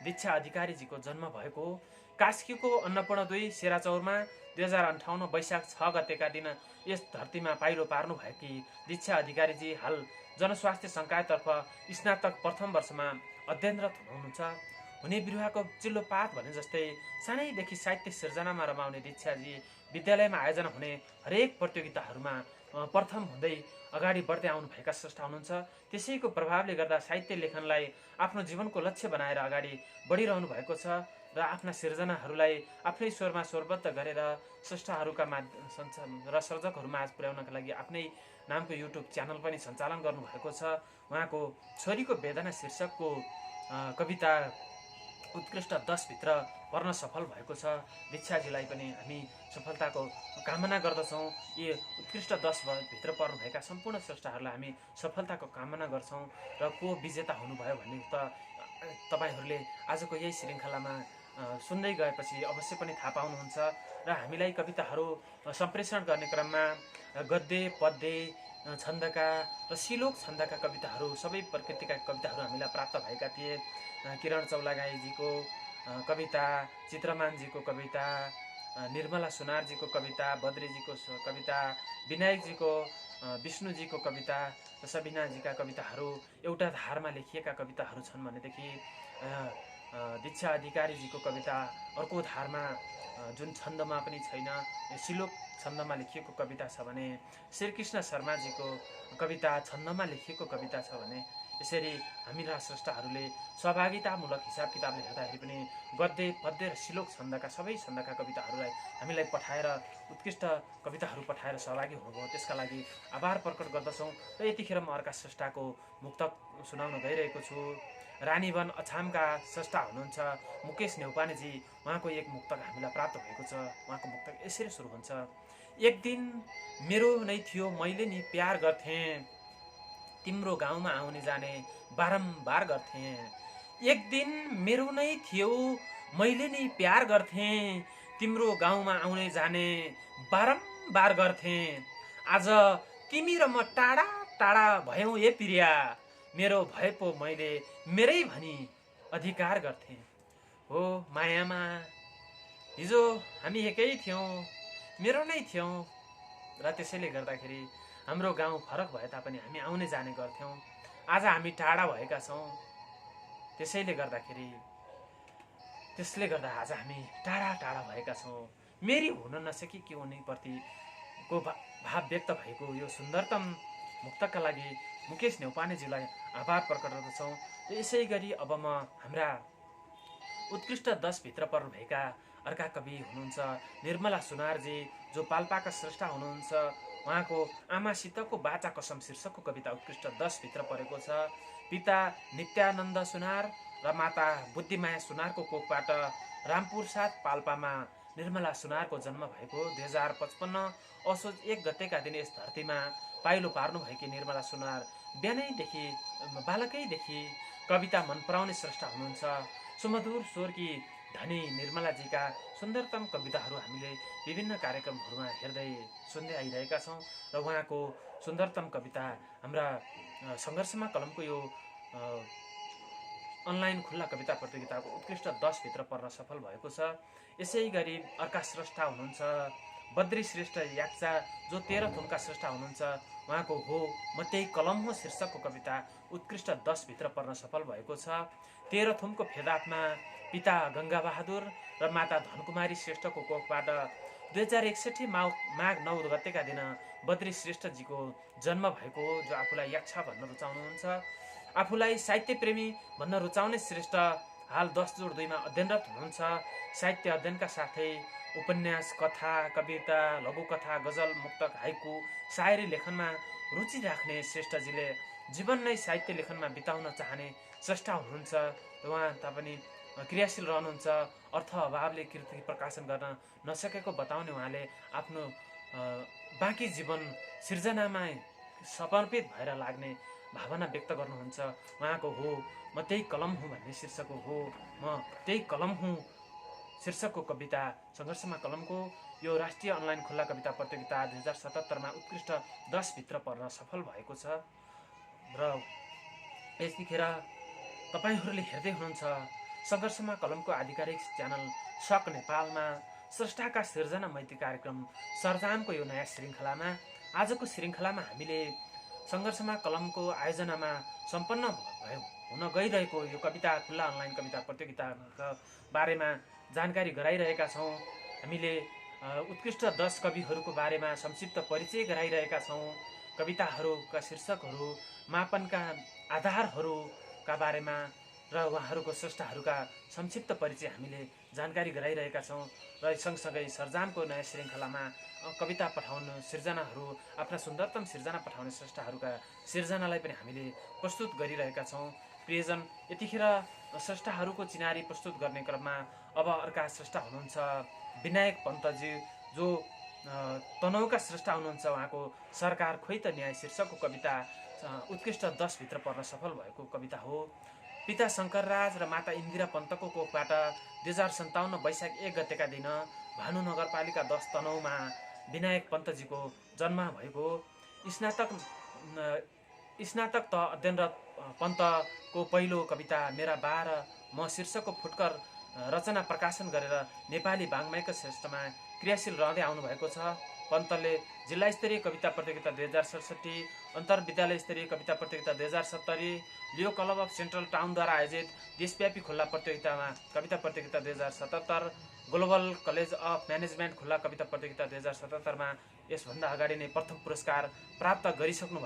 दीक्षा अधिकारीजीको जन्म भएको हो। कास्कीको अन्नपूर्ण 2 सेराचौरमा 2058 वैशाख 6 गतेका दिन यस धरतीमा पाइलो पार्नु भएकी दीक्षा अधिकारीजी हाल जनस्वास्थ्य संकायतर्फ स्नातक प्रथम वर्षमा अध्ययनरत हुनुहुन्छ। हुने बिरुवाको चिल्लो पात भने जस्तै सानैदेखि साहित्य सिर्जनामा रमाउने दीक्षाजी विद्यालयमा आयोजना हुने हरेक प्रतियोगिताहरूमा प्रथम हुँदै अगाडि बढ्दै आउनुभएका स्रष्टा हुनुहुन्छ। त्यसैको प्रभावले गर्दा साहित्य लेखनलाई आफ्नो जीवनको लक्ष्य बनाएर अगाडि बढिरहनु भएको छ र आफ्ना सिर्जनाहरूलाई आफ्नै स्वरमा स्वरबद्ध गरेर स्रष्टाहरूका र सर्जकहरूमा आज पुर्याउनका लागि आफ्नै नामको युट्युब च्यानल पनि सञ्चालन गर्नुभएको छ। उहाँको छोरीको वेदना शीर्षकको कविता उत्कृष्ट 10 भित्र पर्न सफल भएको छ। दीक्षाजीलाई पनि हामी सफलताको कामना गर्दछौँ। यी उत्कृष्ट 10 भित्र पर्नुभएका सम्पूर्ण स्रष्टाहरूलाई हामी सफलताको कामना गर्छौँ र को विजेता हुनुभयो भन्ने त तपाईँहरूले आजको यही श्रृङ्खलामा सुन्दै गएपछि अवश्य पनि थाहा पाउनुहुन्छ। र हामीलाई कविताहरू सम्प्रेषण गर्ने क्रममा गद्य पद्य छन्दका र श्लोक छन्दका कविताहरू सबै प्रकृतिका कविताहरू हामीलाई प्राप्त भएका थिए। किरण चौलागाईजीको कविता, चित्रमानजीको कविता, निर्मला सुनारजीको कविता, बद्रीजीको कविता, विनायकजीको विष्णुजीको कविता र सबिनाजीका कविताहरू एउटा धारमा लेखिएका कविताहरू छन् भनेदेखि दीक्षा अधिकारीजीको कविता अर्को धारमा जुन छन्दमा पनि छैन, श्लोक छन्दमा लेखिएको कविता छ भने श्रीकृष्ण शर्माजीको कविता छन्दमा लेखिएको कविता छ भने यसरी हामीरा स्रष्टाहरूले सहभागितामूलक हिसाब किताबले हेर्दाखेरि पनि गद्य पद्य र श्लोक छन्दका सबै छन्दका कविताहरूलाई हामीलाई पठाएर उत्कृष्ट कविताहरू पठाएर सहभागी हुनुभयो, त्यसका लागि आभार प्रकट गर्दछौँ। र यतिखेर म अर्का स्रष्टाको मुक्तक सुनाउन गइरहेको छु। रानीवन अछामका स्रष्टा हुनुहुन्छ मुकेश नेउपानेजी। उहाँको एक मुक्तक हामीलाई प्राप्त भएको छ। उहाँको मुक्तक यसरी सुरु हुन्छ। एक दिन मेरो नै थियो मैले नि प्यार गर्थेँ, तिम्रो गाउँमा आउने जाने बारम्बार गर्थेँ। एक दिन मेरो नै थियो मैले नि प्यार गर्थेँ, तिम्रो गाउँमा आउने जाने बारम्बार गर्थेँ। आज तिमी र म टाढा टाढा भयौँ ए प्रिया, मेरो भए पो मैले मेरै भनी अधिकार गर्थेँ। हो मायामा हिजो हामी एकै थियौँ, मेरो नै थियौँ र त्यसैले गर्दाखेरि हाम्रो गाउँ फरक भए तापनि हामी आउने जाने गर्थ्यौँ। आज हामी टाढा भएका छौँ, त्यसले गर्दा आज हामी टाढा टाढा भएका छौँ। मेरी हुन नसकेकी उनीप्रतिको भाव व्यक्त भएको यो सुन्दरतम मुक्तका लागि मुकेश नेउपानेजीलाई आभार प्रकट गर्दछौँ। यसै गरी अब म हाम्रा उत्कृष्ट 10 भित्र पर्नुभएका अर्का कवि हुनुहुन्छ निर्मला सुनारजी, जो पाल्पाका स्रष्टा हुनुहुन्छ। उहाँको आमासितको बाचा कसम शीर्षकको कविता उत्कृष्ट 10 भित्र परेको छ। पिता नित्यानन्द सुनार र माता बुद्धिमाया सुनारको कोखबाट रामपुर साथ पाल्पामा निर्मला सुनारको जन्म भएको 2055 असोज 1 गतेका दिन यस धरतीमा पाइलो पार्नुभएकी निर्मला सुनार बिहानैदेखि बालकैदेखि कविता मन पराउने स्रष्टा हुनुहुन्छ। सुमधुर स्वरकी धनी निर्मलाजीका सुन्दरतम कविताहरू हामीले विभिन्न कार्यक्रमहरूमा हेर्दै सुन्दै आइरहेका छौँ र उहाँको सुन्दरतम कविता हाम्रा सङ्घर्षमा कलमको यो अनलाइन खुल्ला कविता प्रतियोगिताको उत्कृष्ट 10 भित्र पर्न सफल भएको छ। यसै गरी अर्का स्रष्टा हुनुहुन्छ बद्री श्रेष्ठ याक्चा, जो 13 थुमका स्रष्टा हुनुहुन्छ। उहाँको हो म त्यही कलम हो शीर्षकको कविता उत्कृष्ट 10 भित्र पर्न सफल भएको छ। 13 थुमको फेदातमा पिता गङ्गाबहादुर र माता धनकुमारी श्रेष्ठको कोखबाट 2061 माघ 9 गतेका दिन बद्री श्रेष्ठजीको जन्म भएको हो, जो आफूलाई याक्छा भन्न रुचाउनुहुन्छ। आफूलाई साहित्य प्रेमी भन्न रुचाउने श्रेष्ठ हाल 10 जोड 2 मा अध्ययनरत हुनुहुन्छ। साहित्य अध्ययनका साथै उपन्यास, कथा, कविता, लघुकथा, गजल, मुक्तक, हाइकु, शायरी लेखनमा रुचि राख्ने श्रेष्ठजीले जीवन नै साहित्य लेखनमा बिताउन चाहने स्रष्टा हुनुहुन्छ। उहाँ पनि क्रियाशील रहनुहुन्छ। अर्थ अभावले कृति प्रकाशन गर्न नसकेको बताउने उहाँले आफ्नो बाँकी जीवन सिर्जनामा समर्पित भएर लाग्ने भावना व्यक्त गर्नुहुन्छ। उहाँको हो म त्यही कलम हुँ भन्ने शीर्षकको हो म त्यही कलम हुँ शीर्षकको कविता सङ्घर्षमा कलमको यो राष्ट्रिय अनलाइन खुल्ला कविता प्रतियोगिता 2077 मा उत्कृष्ट 10 भित्र पर्न सफल भएको छ। र यतिखेर तपाईहरूले हेर्दै हुनुहुन्छ सङ्घर्षमा कलमको आधिकारिक च्यानल सक नेपालमा स्रष्टाका सिर्जना मैत्री कार्यक्रम सर्जामको यो नयाँ श्रृङ्खलामा आजको श्रृङ्खलामा हामीले सङ्घर्षमा कलमको आयोजनामा सम्पन्न हुन गइरहेको यो कविता खुल्ला अनलाइन कविता प्रतियोगिताका बारेमा जानकारी गराइरहेका छौँ। हामीले उत्कृष्ट 10 कविहरूको बारेमा संक्षिप्त परिचय गराइरहेका छौँ। कविताहरूका शीर्षकहरू, मापनका आधारहरूका बारेमा र उहाँहरूको स्रष्टाहरूका संक्षिप्त परिचय हामीले जानकारी गराइरहेका छौँ। र सँगसँगै सर्जामको नयाँ श्रृङ्खलामा कविता पठाउनु सिर्जनाहरू, आफ्ना सुन्दरतम सिर्जना पठाउने स्रष्टाहरूका सिर्जनालाई पनि हामीले प्रस्तुत गरिरहेका छौँ। प्रियजन, यतिखेर स्रष्टाहरूको चिनारी प्रस्तुत गर्ने क्रममा अब अर्का स्रष्टा हुनुहुन्छ विनायक पन्तजी, जो तनहुका स्रष्टा हुनुहुन्छ। उहाँको सरकार खोइ त न्याय शीर्षकको कविता उत्कृष्ट 10 भित्र पर्न सफल भएको कविता हो। पिता शङ्करराज र माता इन्दिरा पन्तको कोखबाट 2057 वैशाख 1 गतेका दिन भानु नगरपालिका 10 तनहुमा विनायक पन्तजीको जन्म भएको। स्नातक त अध्ययनरत पन्तको पहिलो कविता मेरा 12 म शीर्षकको फुटकर रचना प्रकाशन गरेर नेपाली वाङ्मयका श्रेष्ठमा क्रियाशील रहँदै आउनुभएको छ। पन्तले जिल्ला स्तरीय कविता प्रतियोगिता 2067, अन्तर्विद्यालय स्तरीय कविता प्रतियोगिता 2070, लियो क्लब अफ सेन्ट्रल टाउनद्वारा आयोजित देशव्यापी खुल्ला प्रतियोगितामा कविता प्रतियोगिता 2077, ग्लोबल कलेज अफ म्यानेजमेन्ट खुल्ला कविता प्रतियोगिता 2077 मा यसभन्दा अगाडि नै प्रथम पुरस्कार प्राप्त गरिसक्नु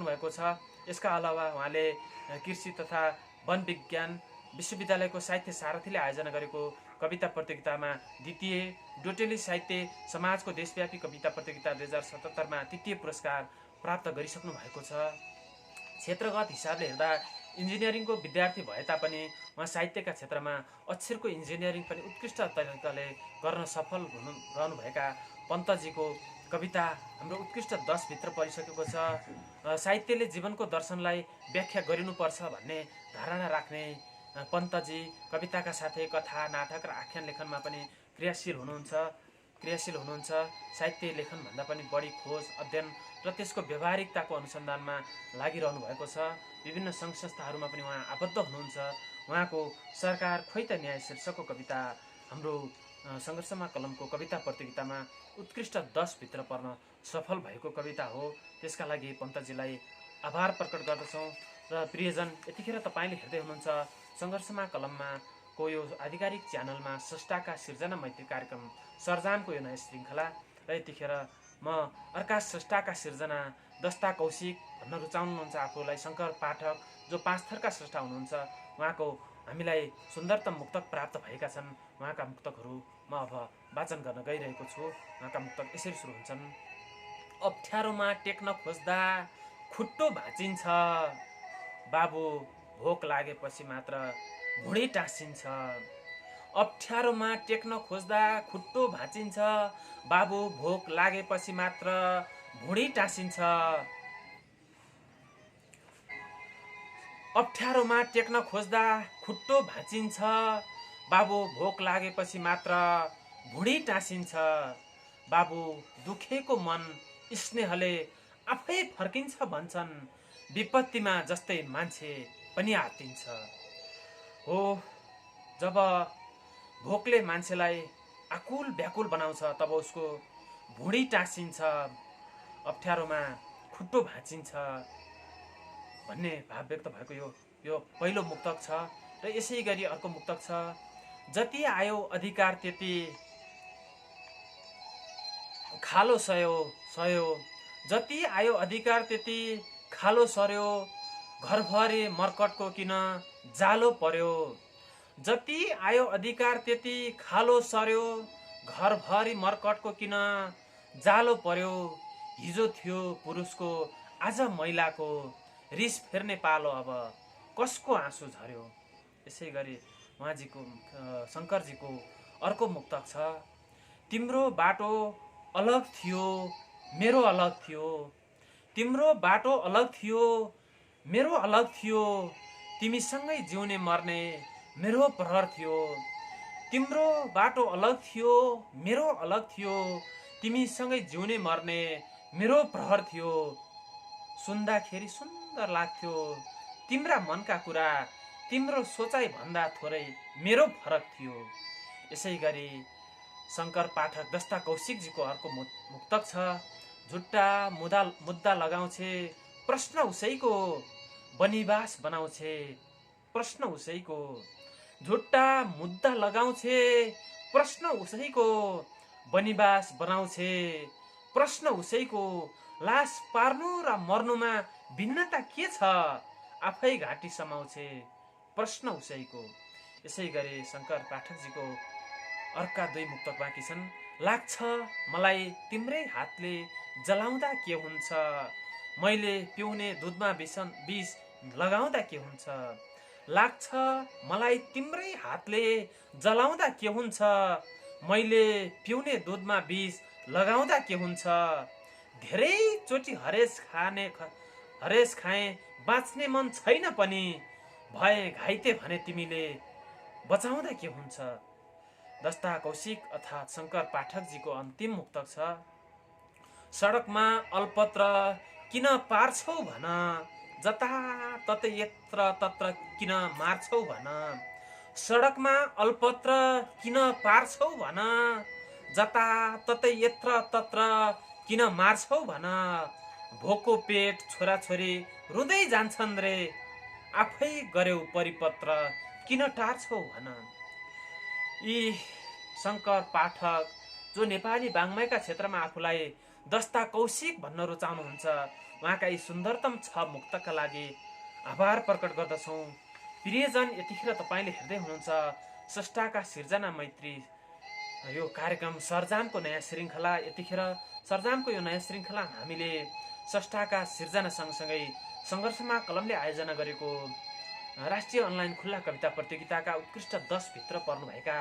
भएको छ यसका अलावा उहाँले कृषि तथा वन विज्ञान विश्वविद्यालयको साहित्य सारथीले आयोजना गरेको कविता प्रतियोगितामा द्वितीय, डोटेली साहित्य समाजको देशव्यापी कविता प्रतियोगिता 2077 मा तृतीय पुरस्कार प्राप्त गरिसक्नु भएको छ। क्षेत्रगत हिसाबले हेर्दा इन्जिनियरिङको विद्यार्थी भए तापनि उहाँ साहित्यका क्षेत्रमा अक्षरको इन्जिनियरिङ पनि उत्कृष्ट तरिकाले गर्न सफल रहनुभएका पन्तजीको कविता हाम्रो उत्कृष्ट 10 भित्र परिसकेको छ। साहित्यले जीवनको दर्शनलाई व्याख्या गरिनुपर्छ भन्ने धारणा राख्ने पन्तजी कविताका साथै कथा, नाटक र आख्यान लेखनमा पनि क्रियाशील हुनुहुन्छ। साहित्य लेखनभन्दा पनि बढी खोज, अध्ययन र त्यसको व्यावहारिकताको अनुसन्धानमा लागिरहनु भएको छ। विभिन्न सङ्घ संस्थाहरूमा पनि उहाँ आबद्ध हुनुहुन्छ। उहाँको सरकार खोइ त न्याय शीर्षकको कविता हाम्रो सङ्घर्षमा कलमको कविता प्रतियोगितामा उत्कृष्ट 10 भित्र पर्न सफल भएको कविता हो। त्यसका लागि पन्तजीलाई आभार प्रकट गर्दछौँ। र प्रियजन, यतिखेर तपाईँले हेर्दै हुनुहुन्छ सङ्घर्षमा कलममा को यो आधिकारिक च्यानलमा स्रष्टाका सिर्जना मैत्री कार्यक्रम सर्जामको यो नयाँ श्रृङ्खला। र यतिखेर म अर्का स्रष्टाका सिर्जना दस्ता कौशिक भन्न रुचाउनुहुन्छ आफूलाई, शङ्कर पाठक जो 5 थरका स्रष्टा हुनुहुन्छ। उहाँको हामीलाई सुन्दरतम मुक्तक प्राप्त भएका छन्। उहाँका मुक्तकहरू म अब वाचन गर्न गइरहेको छु। उहाँका मुक्तक यसरी सुरु हुन्छन्। अप्ठ्यारोमा टेक्न खोज्दा खुट्टो भाँचिन्छ, बाबु भोक लागेपछि मात्र भुँडी टाँसिन्छ। अप्ठ्यारोमा टेक्न खोज्दा खुट्टो भाँचिन्छ। बाबु भोक लागेपछि मात्र भुँडी टाँसिन्छ। अप्ठ्यारोमा टेक्न खोज्दा खुट्टो भाँचिन्छ। बाबु भोक लागेपछि मात्र भुँडी टाँसिन्छ। बाबु दुखेको मन स्नेहले आफै फर्किन्छ भन्छन्। विपत्तिमा जस्तै मान्छे पनि आत्तिन्छ। हो, जब भोकले मान्छेलाई आकुल व्याकुल बनाउँछ तब उसको भुँडी टाँसिन्छ, अप्ठ्यारोमा खुट्टो भाँचिन्छ भन्ने भाव व्यक्त भएको यो पहिलो मुक्तक छ। र यसै गरी अर्को मुक्तक छ। जति आयो अधिकार त्यति खालो सयो। जति आयो अधिकार त्यति खालो सर्यो। घरभरि मर्कटको किन जालो पर्यो। जति आयो अधिकार त्यति खालो सर्यो। घरभरि मर्कटको किन जालो पर्यो। हिजो थियो पुरुषको आज महिलाको। रिस फेर्ने पालो अब कसको आँसु झर्यो। यसै गरी उहाँजीको शङ्करजीको अर्को मुक्तक छ। तिम्रो बाटो अलग थियो मेरो अलग थियो। तिम्रो बाटो अलग थियो मेरो अलग थियो। तिमीसँगै जिउने मर्ने मेरो प्रहर थियो। तिम्रो बाटो अलग थियो मेरो अलग थियो। तिमीसँगै जिउने मर्ने मेरो प्रहर थियो। सुन्दाखेरि सुन्दर लाग्थ्यो तिम्रा मनका कुरा। तिम्रो सोचाइ भन्दा थोरै मेरो फरक थियो। यसै गरी शङ्कर पाठक दस्ता कौशिकजीको अर्को मुक्तक छ। झुट्टा मुद्दा लगाउँछे प्रश्न उसैको बनिबास बनाउँछे प्रश्न उसैको। झुट्टा मुद्दा लगाउँछे प्रश्न उसैको बनिबास बनाउँछे प्रश्न उसैको। लास पार्नु र मर्नुमा भिन्नता के छ आफै घाँटी समाउँछे प्रश्न उसैको। यसै गरी शङ्कर पाठकजीको अर्का दुई मुक्तक बाँकी छन्। लाग्छ मलाई तिम्रै हातले जलाउँदा के हुन्छ। मैले पिउने दुधमा विष लगाउँदा के हुन्छ। लाग्छ मलाई तिम्रै हातले जलाउँदा के हुन्छ। मैले पिउने दुधमा विष लगाउँदा के हुन्छ। धेरै चोटि हरेस खाए बाँच्ने मन छैन पनि। भए घाइते भने तिमीले बचाउँदा के हुन्छ। दस्ता कौशिक अर्थात् शङ्कर पाठकजीको अन्तिम मुक्तक छ। सडकमा अलपत्र किन पार्छौ भन। जताततै यत्र तत्र किन मार्छौ भन। सडकमा अलपत्र किन पार्छौ भन। जताततै यत्र तत्र किन मार्छौ भन। भोको पेट छोराछोरी रुँदै जान्छन् रे। आफै गर्यौ परिपत्र किन टार्छौ भन। यी शङ्कर पाठक जो नेपाली वाङ्मयका क्षेत्रमा आफूलाई दस्ता कौशिक भन्न रुचाउनुहुन्छ, उहाँका यी सुन्दरतम 6 मुक्तका लागि आभार प्रकट गर्दछौँ। प्रियजन, यतिखेर तपाईँले हेर्दै हुनुहुन्छ स्रष्टाका सिर्जना मैत्री यो कार्यक्रम सर्जामको नयाँ श्रृङ्खला। यतिखेर सर्जामको यो नयाँ श्रृङ्खला हामीले स्रष्टाका सिर्जना सँगसँगै सङ्घर्षमा कलमले आयोजना गरेको राष्ट्रिय अनलाइन खुल्ला कविता प्रतियोगिताका उत्कृष्ट 10 भित्र पर्नुभएका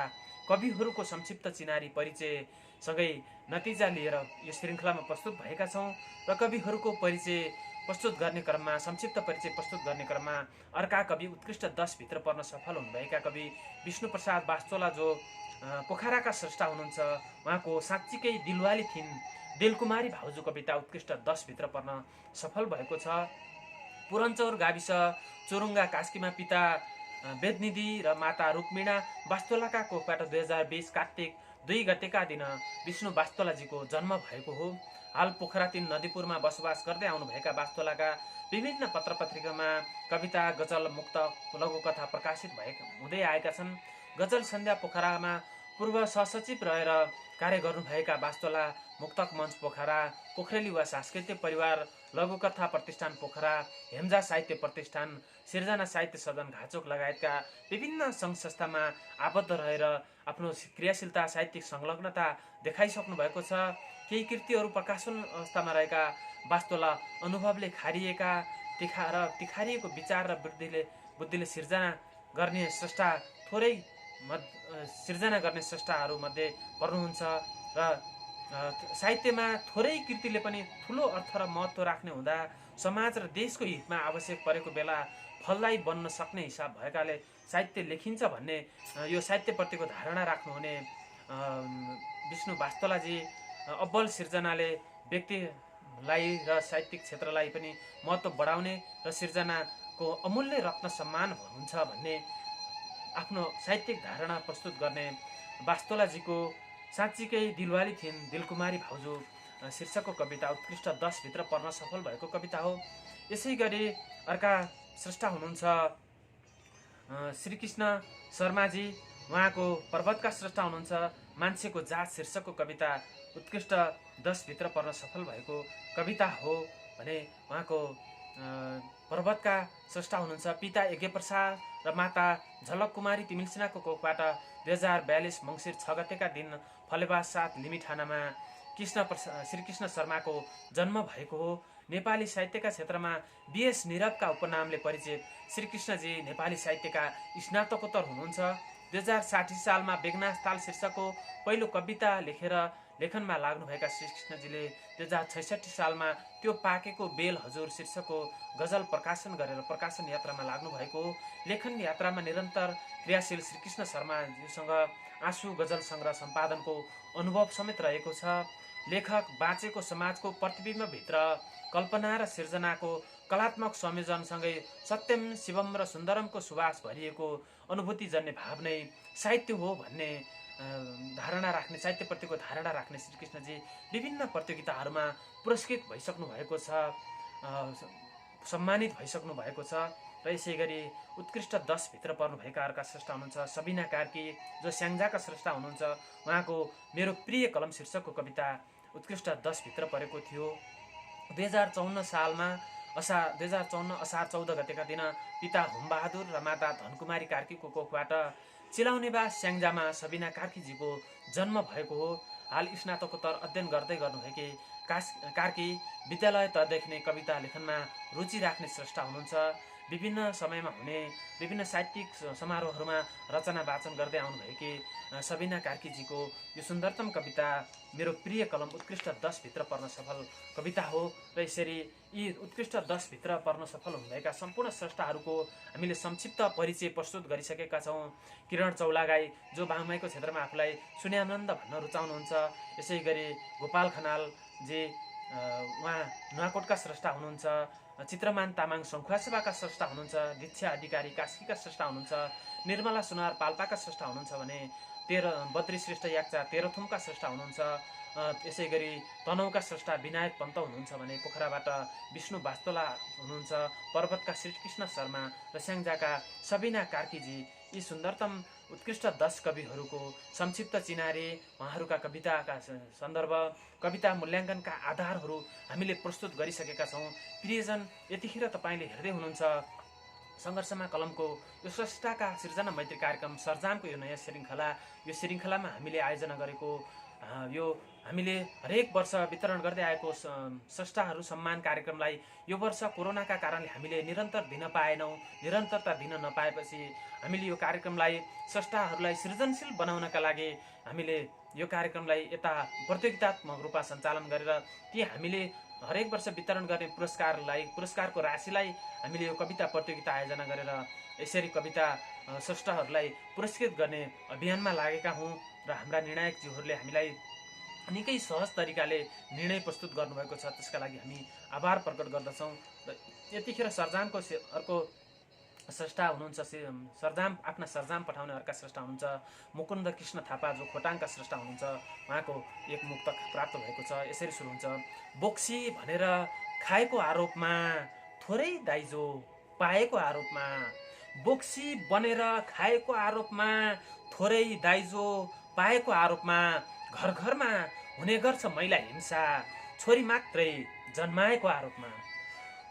कविहरूको संक्षिप्त चिनारी परिचय सँगै नतिजा लिएर यो श्रृङ्खलामा प्रस्तुत भएका छौँ। र कविहरूको परिचय प्रस्तुत गर्ने क्रममा, संक्षिप्त परिचय प्रस्तुत गर्ने क्रममा अर्का कवि उत्कृष्ट 10 भित्र पर्न सफल हुनुभएका कवि विष्णुप्रसाद वास्तोला जो पोखराका स्रष्टा हुनुहुन्छ, उहाँको साँच्चीकै दिलवाली थिइन् दिलकुमारी भाउजू कविता उत्कृष्ट 10 भित्र पर्न सफल भएको छ। पुरन्चौर गाविस चोरुङ्गा कास्कीमा पिता वेदनिधि र माता रुक्मिणा वास्तोलाका कोखबाट 2020 कार्तिक 2 गतेका दिन विष्णु वास्तोलाजीको जन्म भएको हो। हाल पोखरा 3 नदीपुरमा बसोबास गर्दै आउनुभएका वास्तोलाका विभिन्न पत्रपत्रिकामा कविता, गजल, मुक्तक, लघुकथा प्रकाशित हुँदै आएका छन्। गजल सन्ध्या पोखरामा पूर्व सहसचिव रहेर कार्य गर्नुभएका वास्तोला मुक्तक मञ्च पोखरा, पोखरेली वा सांस्कृतिक परिवार, लघुकथा प्रतिष्ठान पोखरा, हेम्जा साहित्य प्रतिष्ठान, सिर्जना साहित्य सदन घाचोक लगायतका विभिन्न सङ्घ संस्थामा आबद्ध रहेर आफ्नो क्रियाशीलता, साहित्यिक संलग्नता देखाइसक्नु भएको छ। केही कृतिहरू प्रकाशन अवस्थामा रहेका वास्तोला अनुभवले खारिएका तिखारिएको विचार र बुद्धिले सिर्जना गर्ने स्रष्टा थोरै सिर्जना गर्ने स्रष्टाहरूमध्ये पर्नुहुन्छ र साहित्यमा थोरै कृतिले पनि ठुलो अर्थ र महत्त्व राख्ने हुँदा समाज र देशको हितमा आवश्यक परेको बेला फलदायी बन्न सक्ने हिसाब भएकाले साहित्य लेखिन्छ भन्ने यो साहित्यप्रतिको धारणा राख्नुहुने विष्णु वास्तोलाजी अब्बल सिर्जनाले व्यक्तिलाई र साहित्यिक क्षेत्रलाई पनि महत्त्व बढाउने र सिर्जनाको अमूल्य रत्न सम्मान हुन्छ भन्ने आफ्नो साहित्यिक धारणा प्रस्तुत गर्ने वास्तोलाजीको साँच्चीकै दिलवाली थिइन् दिलकुमारी भाउजू शीर्षकको कविता उत्कृष्ट 10 भित्र पर्न सफल भएको कविता हो। यसै गरी अर्का स्रष्टा हुनुहुन्छ श्रीकृष्ण शर्माजी, उहाँको पर्वतका स्रष्टा हुनुहुन्छ। मान्छेको जात शीर्षकको कविता उत्कृष्ट 10 भित्र पर्न सफल भएको कविता हो भने उहाँको पर्वतका स्रष्टा हुनुहुन्छ पिता यज्ञप्रसाद र माता झलक कुमारी तिमिलसिनाको कोखबाट 2042 मङ्सिर 6 गतेका दिन फलेवास 7 लिमिठानामा श्रीकृष्ण शर्माको जन्म भएको हो। नेपाली साहित्यका क्षेत्रमा बीएस निरवका उपनामले परिचित श्रीकृष्णजी नेपाली साहित्यका स्नातकोत्तर हुनुहुन्छ। 2060 सालमा बेगनास ताल शीर्षकको पहिलो कविता लेखेर लेखनमा लाग्नुभएका श्रीकृष्णजीले 2066 सालमा त्यो पाकेको बेल हजुर शीर्षकको गजल प्रकाशन गरेर प्रकाशन यात्रामा लाग्नुभएको हो। लेखन यात्रामा निरन्तर क्रियाशील श्रीकृष्ण शर्माजीसँग आँसु गजल सङ्ग्रह सम्पादनको अनुभव समेत रहेको छ। लेखक बाँचेको समाजको प्रतिबिम्बभित्र कल्पना र सिर्जनाको कलात्मक संयोजनसँगै सत्यम शिवम र सुन्दरमको सुवास भरिएको अनुभूतिजन्य भाव नै साहित्य हो भन्ने धारणा राख्ने साहित्यप्रतिको धारणा राख्ने श्रीकृष्णजी विभिन्न प्रतियोगिताहरूमा पुरस्कृत भइसक्नु भएको छ, सम्मानित भइसक्नु भएको छ। र यसै गरी उत्कृष्ट 10 भित्र पर्नुभएका अर्का स्रष्टा हुनुहुन्छ सबिना कार्की, जो स्याङ्जाका स्रष्टा हुनुहुन्छ। उहाँको मेरो प्रिय कलम शीर्षकको कविता उत्कृष्ट 10 भित्र परेको थियो। 2054 सालमा असार 14 गतेका दिन पिता हुमबहादुर र माता धनकुमारी कार्कीको कोखबाट चिलाउनेबा स्याङ्जामा सबिना कार्कीजीको जन्म भएको हो। हाल स्नातकोत्तर अध्ययन गर्दै गर्नुभएकी कार्की विद्यालय तहदेखि नै कविता लेखनमा रुचि राख्ने स्रष्टा हुनुहुन्छ। विभिन्न समयमा हुने विभिन्न साहित्यिक समारोहहरूमा रचना वाचन गर्दै आउनुभएकी सबिना कार्कीजीको यो सुन्दरतम कविता मेरो प्रिय कलम उत्कृष्ट 10 भित्र पर्न सफल कविता हो। र यसरी यी उत्कृष्ट 10 भित्र पर्न सफल हुनुभएका सम्पूर्ण स्रष्टाहरूको हामीले संक्षिप्त परिचय प्रस्तुत गरिसकेका छौँ। किरण चौलागाई, जो बाहुमाईको क्षेत्रमा आफूलाई सुन्यानन्द भन्न रुचाउनुहुन्छ। यसै गरी गोपाल खनालजी, उहाँ नुवाकोटका स्रष्टा हुनुहुन्छ। चित्रमान तामाङ सङ्खुवासेवाका स्रष्टा हुनुहुन्छ। दीक्षा अधिकारी कास्कीका स्रष्टा हुनुहुन्छ। निर्मला सुनार पाल्पाका स्रष्टा हुनुहुन्छ भने बद्री श्रेष्ठ याक्चा तेह्रथुमका स्रष्टा हुनुहुन्छ। यसै गरी तनहुका स्रष्टा विनायक पन्त हुनुहुन्छ भने पोखराबाट विष्णु वास्तोला हुनुहुन्छ। पर्वतका श्रीकृष्ण शर्मा र स्याङ्जाका सबिना कार्कीजी यी सुन्दरतम उत्कृष्ट 10 कविहरूको संक्षिप्त चिनारी, उहाँहरूका कविताका सन्दर्भ, कविता मूल्याङ्कनका आधारहरू हामीले प्रस्तुत गरिसकेका छौँ। प्रियजन, यतिखेर तपाईँले हेर्दै हुनुहुन्छ सङ्घर्षमा कलमको यो स्रष्टाका सिर्जना मैत्री कार्यक्रम सर्जामको यो नयाँ श्रृङ्खला। यो श्रृङ्खलामा हामीले आयोजना गरेको यो हामीले हरेक वर्ष वितरण गर्दै आएको स्रष्टाहरू सम्मान कार्यक्रमलाई यो वर्ष कोरोनाका कारणले हामीले निरन्तर दिन पाएनौँ। निरन्तरता दिन नपाएपछि हामीले यो कार्यक्रमलाई स्रष्टाहरूलाई सृजनशील बनाउनका लागि हामीले यो कार्यक्रमलाई यता प्रतियोगितात्मक रूपमा सञ्चालन गरेर ती हामीले हरेक वर्ष वितरण गर्ने पुरस्कारको राशिलाई हामीले यो कविता प्रतियोगिता आयोजना गरेर यसरी कविता स्रष्टाहरूलाई पुरस्कृत गर्ने अभियानमा लागेका हौँ। र हाम्रा निर्णायकज्यूहरूले हामीलाई निकै सहज तरिकाले निर्णय प्रस्तुत गर्नुभएको छ, त्यसका लागि हामी आभार प्रकट गर्दछौँ। र यतिखेर सर्जामको अर्को स्रष्टा हुनुहुन्छ, आफ्ना सर्जाम पठाउने अर्का स्रष्टा हुनुहुन्छ मुकुन्द कृष्ण थापा, जो खोटाङका स्रष्टा हुनुहुन्छ। उहाँको एक मुक्तक प्राप्त भएको छ, यसरी सुरु हुन्छ। बोक्सी भनेर खाएको आरोपमा थोरै दाइजो पाएको आरोपमा, बोक्सी बनेर खाएको आरोपमा थोरै दाइजो पाएको आरोपमा, घर घरमा हुने गर्छ महिला हिंसा छोरी मात्रै जन्माएको आरोपमा।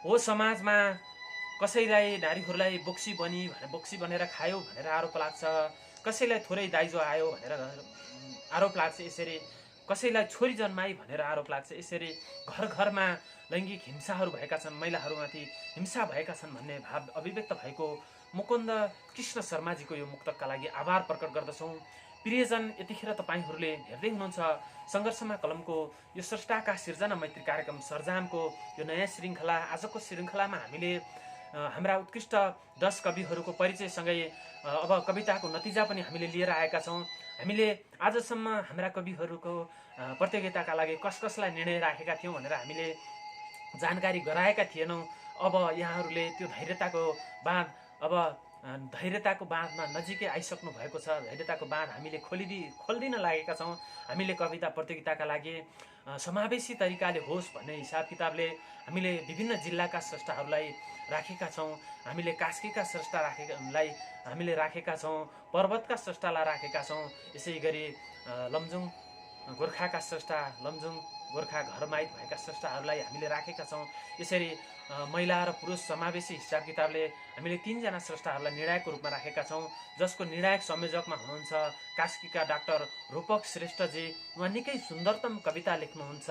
हो समाजमा कसैलाई नारीहरूलाई बोक्सी बनेर खायो भनेर आरोप लाग्छ, कसैलाई थोरै दाइजो आयो भनेर आरोप लाग्छ, यसरी कसैलाई छोरी जन्माई भनेर आरोप लाग्छ। यसरी घर घरमा लैङ्गिक हिंसाहरू भएका छन्, महिलाहरूमाथि हिंसा भएका छन् भन्ने भाव अभिव्यक्त भएको मुकुन्द कृष्ण शर्माजीको यो मुक्तकका लागि आभार प्रकट गर्दछौँ। प्रियजन, यतिखेर तपाईँहरूले हेर्दै हुनुहुन्छ सङ्घर्षमा कलमको यो स्रष्टाका सिर्जना मैत्री कार्यक्रम सर्जामको यो नयाँ श्रृङ्खला। आजको श्रृङ्खलामा हामीले हाम्रा उत्कृष्ट 10 कविहरूको परिचयसँगै अब कविताको नतिजा पनि हामीले लिएर आएका छौँ। हामीले आजसम्म हाम्रा कविहरूको प्रतियोगिताका लागि कसलाई निर्णय राखेका थियौँ भनेर हामीले जानकारी गराएका थिएनौँ। अब यहाँहरूले त्यो धैर्यताको बाँधमा नजिकै आइसक्नु भएको छ। धैर्यताको बाँध हामीले खोलिदिन लागेका छौँ। हामीले कविता प्रतियोगिताका लागि समावेशी तरिकाले होस् भन्ने हिसाब किताबले हामीले विभिन्न जिल्लाका स्रष्टाहरूलाई राखेका छौँ। हामीले कास्कीका स्रष्टालाई हामीले राखेका छौँ, पर्वतका स्रष्टालाई राखेका छौँ। यसै गरी लमजुङ गोर्खाका स्रष्टा, लमजुङ गोर्खा घरमाइत भएका स्रष्टाहरूलाई हामीले राखेका छौँ। यसरी महिला र पुरुष समावेशी हिसाब किताबले हामीले 3 जना स्रष्टाहरूलाई निर्णायकको रूपमा राखेका छौँ, जसको निर्णायक संयोजकमा हुनुहुन्छ कास्कीका डाक्टर रूपक श्रेष्ठजी। उहाँ निकै सुन्दरतम कविता लेख्नुहुन्छ,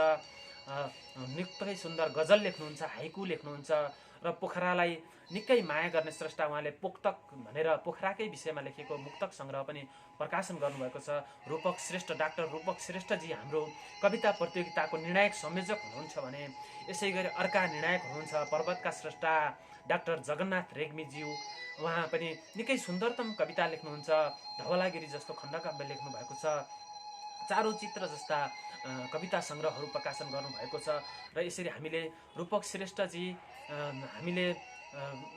निकै सुन्दर गजल लेख्नुहुन्छ, हाइकु लेख्नुहुन्छ र पोखरालाई निकै माया गर्ने स्रष्टा। उहाँले पोक्तक भनेर पोखराकै विषयमा लेखेको मुक्तक सङ्ग्रह पनि प्रकाशन गर्नुभएको छ। रूपक श्रेष्ठ, डाक्टर रूपक श्रेष्ठजी हाम्रो कविता प्रतियोगिताको निर्णायक संयोजक हुनुहुन्छ भने यसै गरी अर्का निर्णायक हुनुहुन्छ पर्वतका स्रष्टा डाक्टर जगन्नाथ रेग्मीज्यू। उहाँ पनि निकै सुन्दरतम कविता लेख्नुहुन्छ, धवलागिरी जस्तो खण्डकाव्य लेख्नु भएको छ, चारो चित्र जस्ता कविता सङ्ग्रहहरू प्रकाशन गर्नुभएको छ। र यसरी हामीले रूपक श्रेष्ठजी हामीले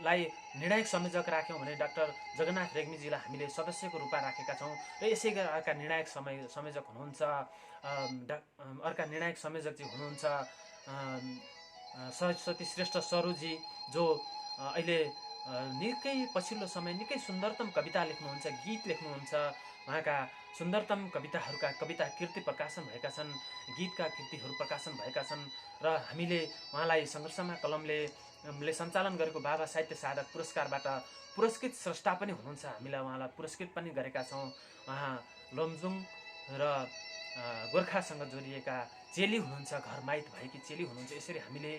लाई निर्णायक संयोजक राख्यौँ भने डाक्टर जगन्नाथ रेग्मीजीलाई हामीले सदस्यको रूपमा राखेका छौँ। र यसै गरी अर्का निर्णायक संयोजक हुनुहुन्छ अर्का निर्णायक संयोजकजी हुनुहुन्छ सरस्वती श्रेष्ठ सरुजी, जो अहिले निकै पछिल्लो समय निकै सुन्दरतम कविता लेख्नुहुन्छ, गीत लेख्नुहुन्छ। उहाँका सुन्दरतम कविताहरूका कविता कृति प्रकाशन भएका छन्, गीतका कृतिहरू प्रकाशन भएका छन्। र हामीले उहाँलाई सङ्घर्षमा कलमले सञ्चालन गरेको बाबा साहित्य साधक पुरस्कारबाट पुरस्कृत स्रष्टा पनि हुनुहुन्छ। हामीले उहाँलाई पुरस्कृत पनि गरेका छौँ। उहाँ लमजुङ र गोर्खासँग जोडिएका चेली हुनुहुन्छ, घरमाइत भएकी चेली हुनुहुन्छ। यसरी हामीले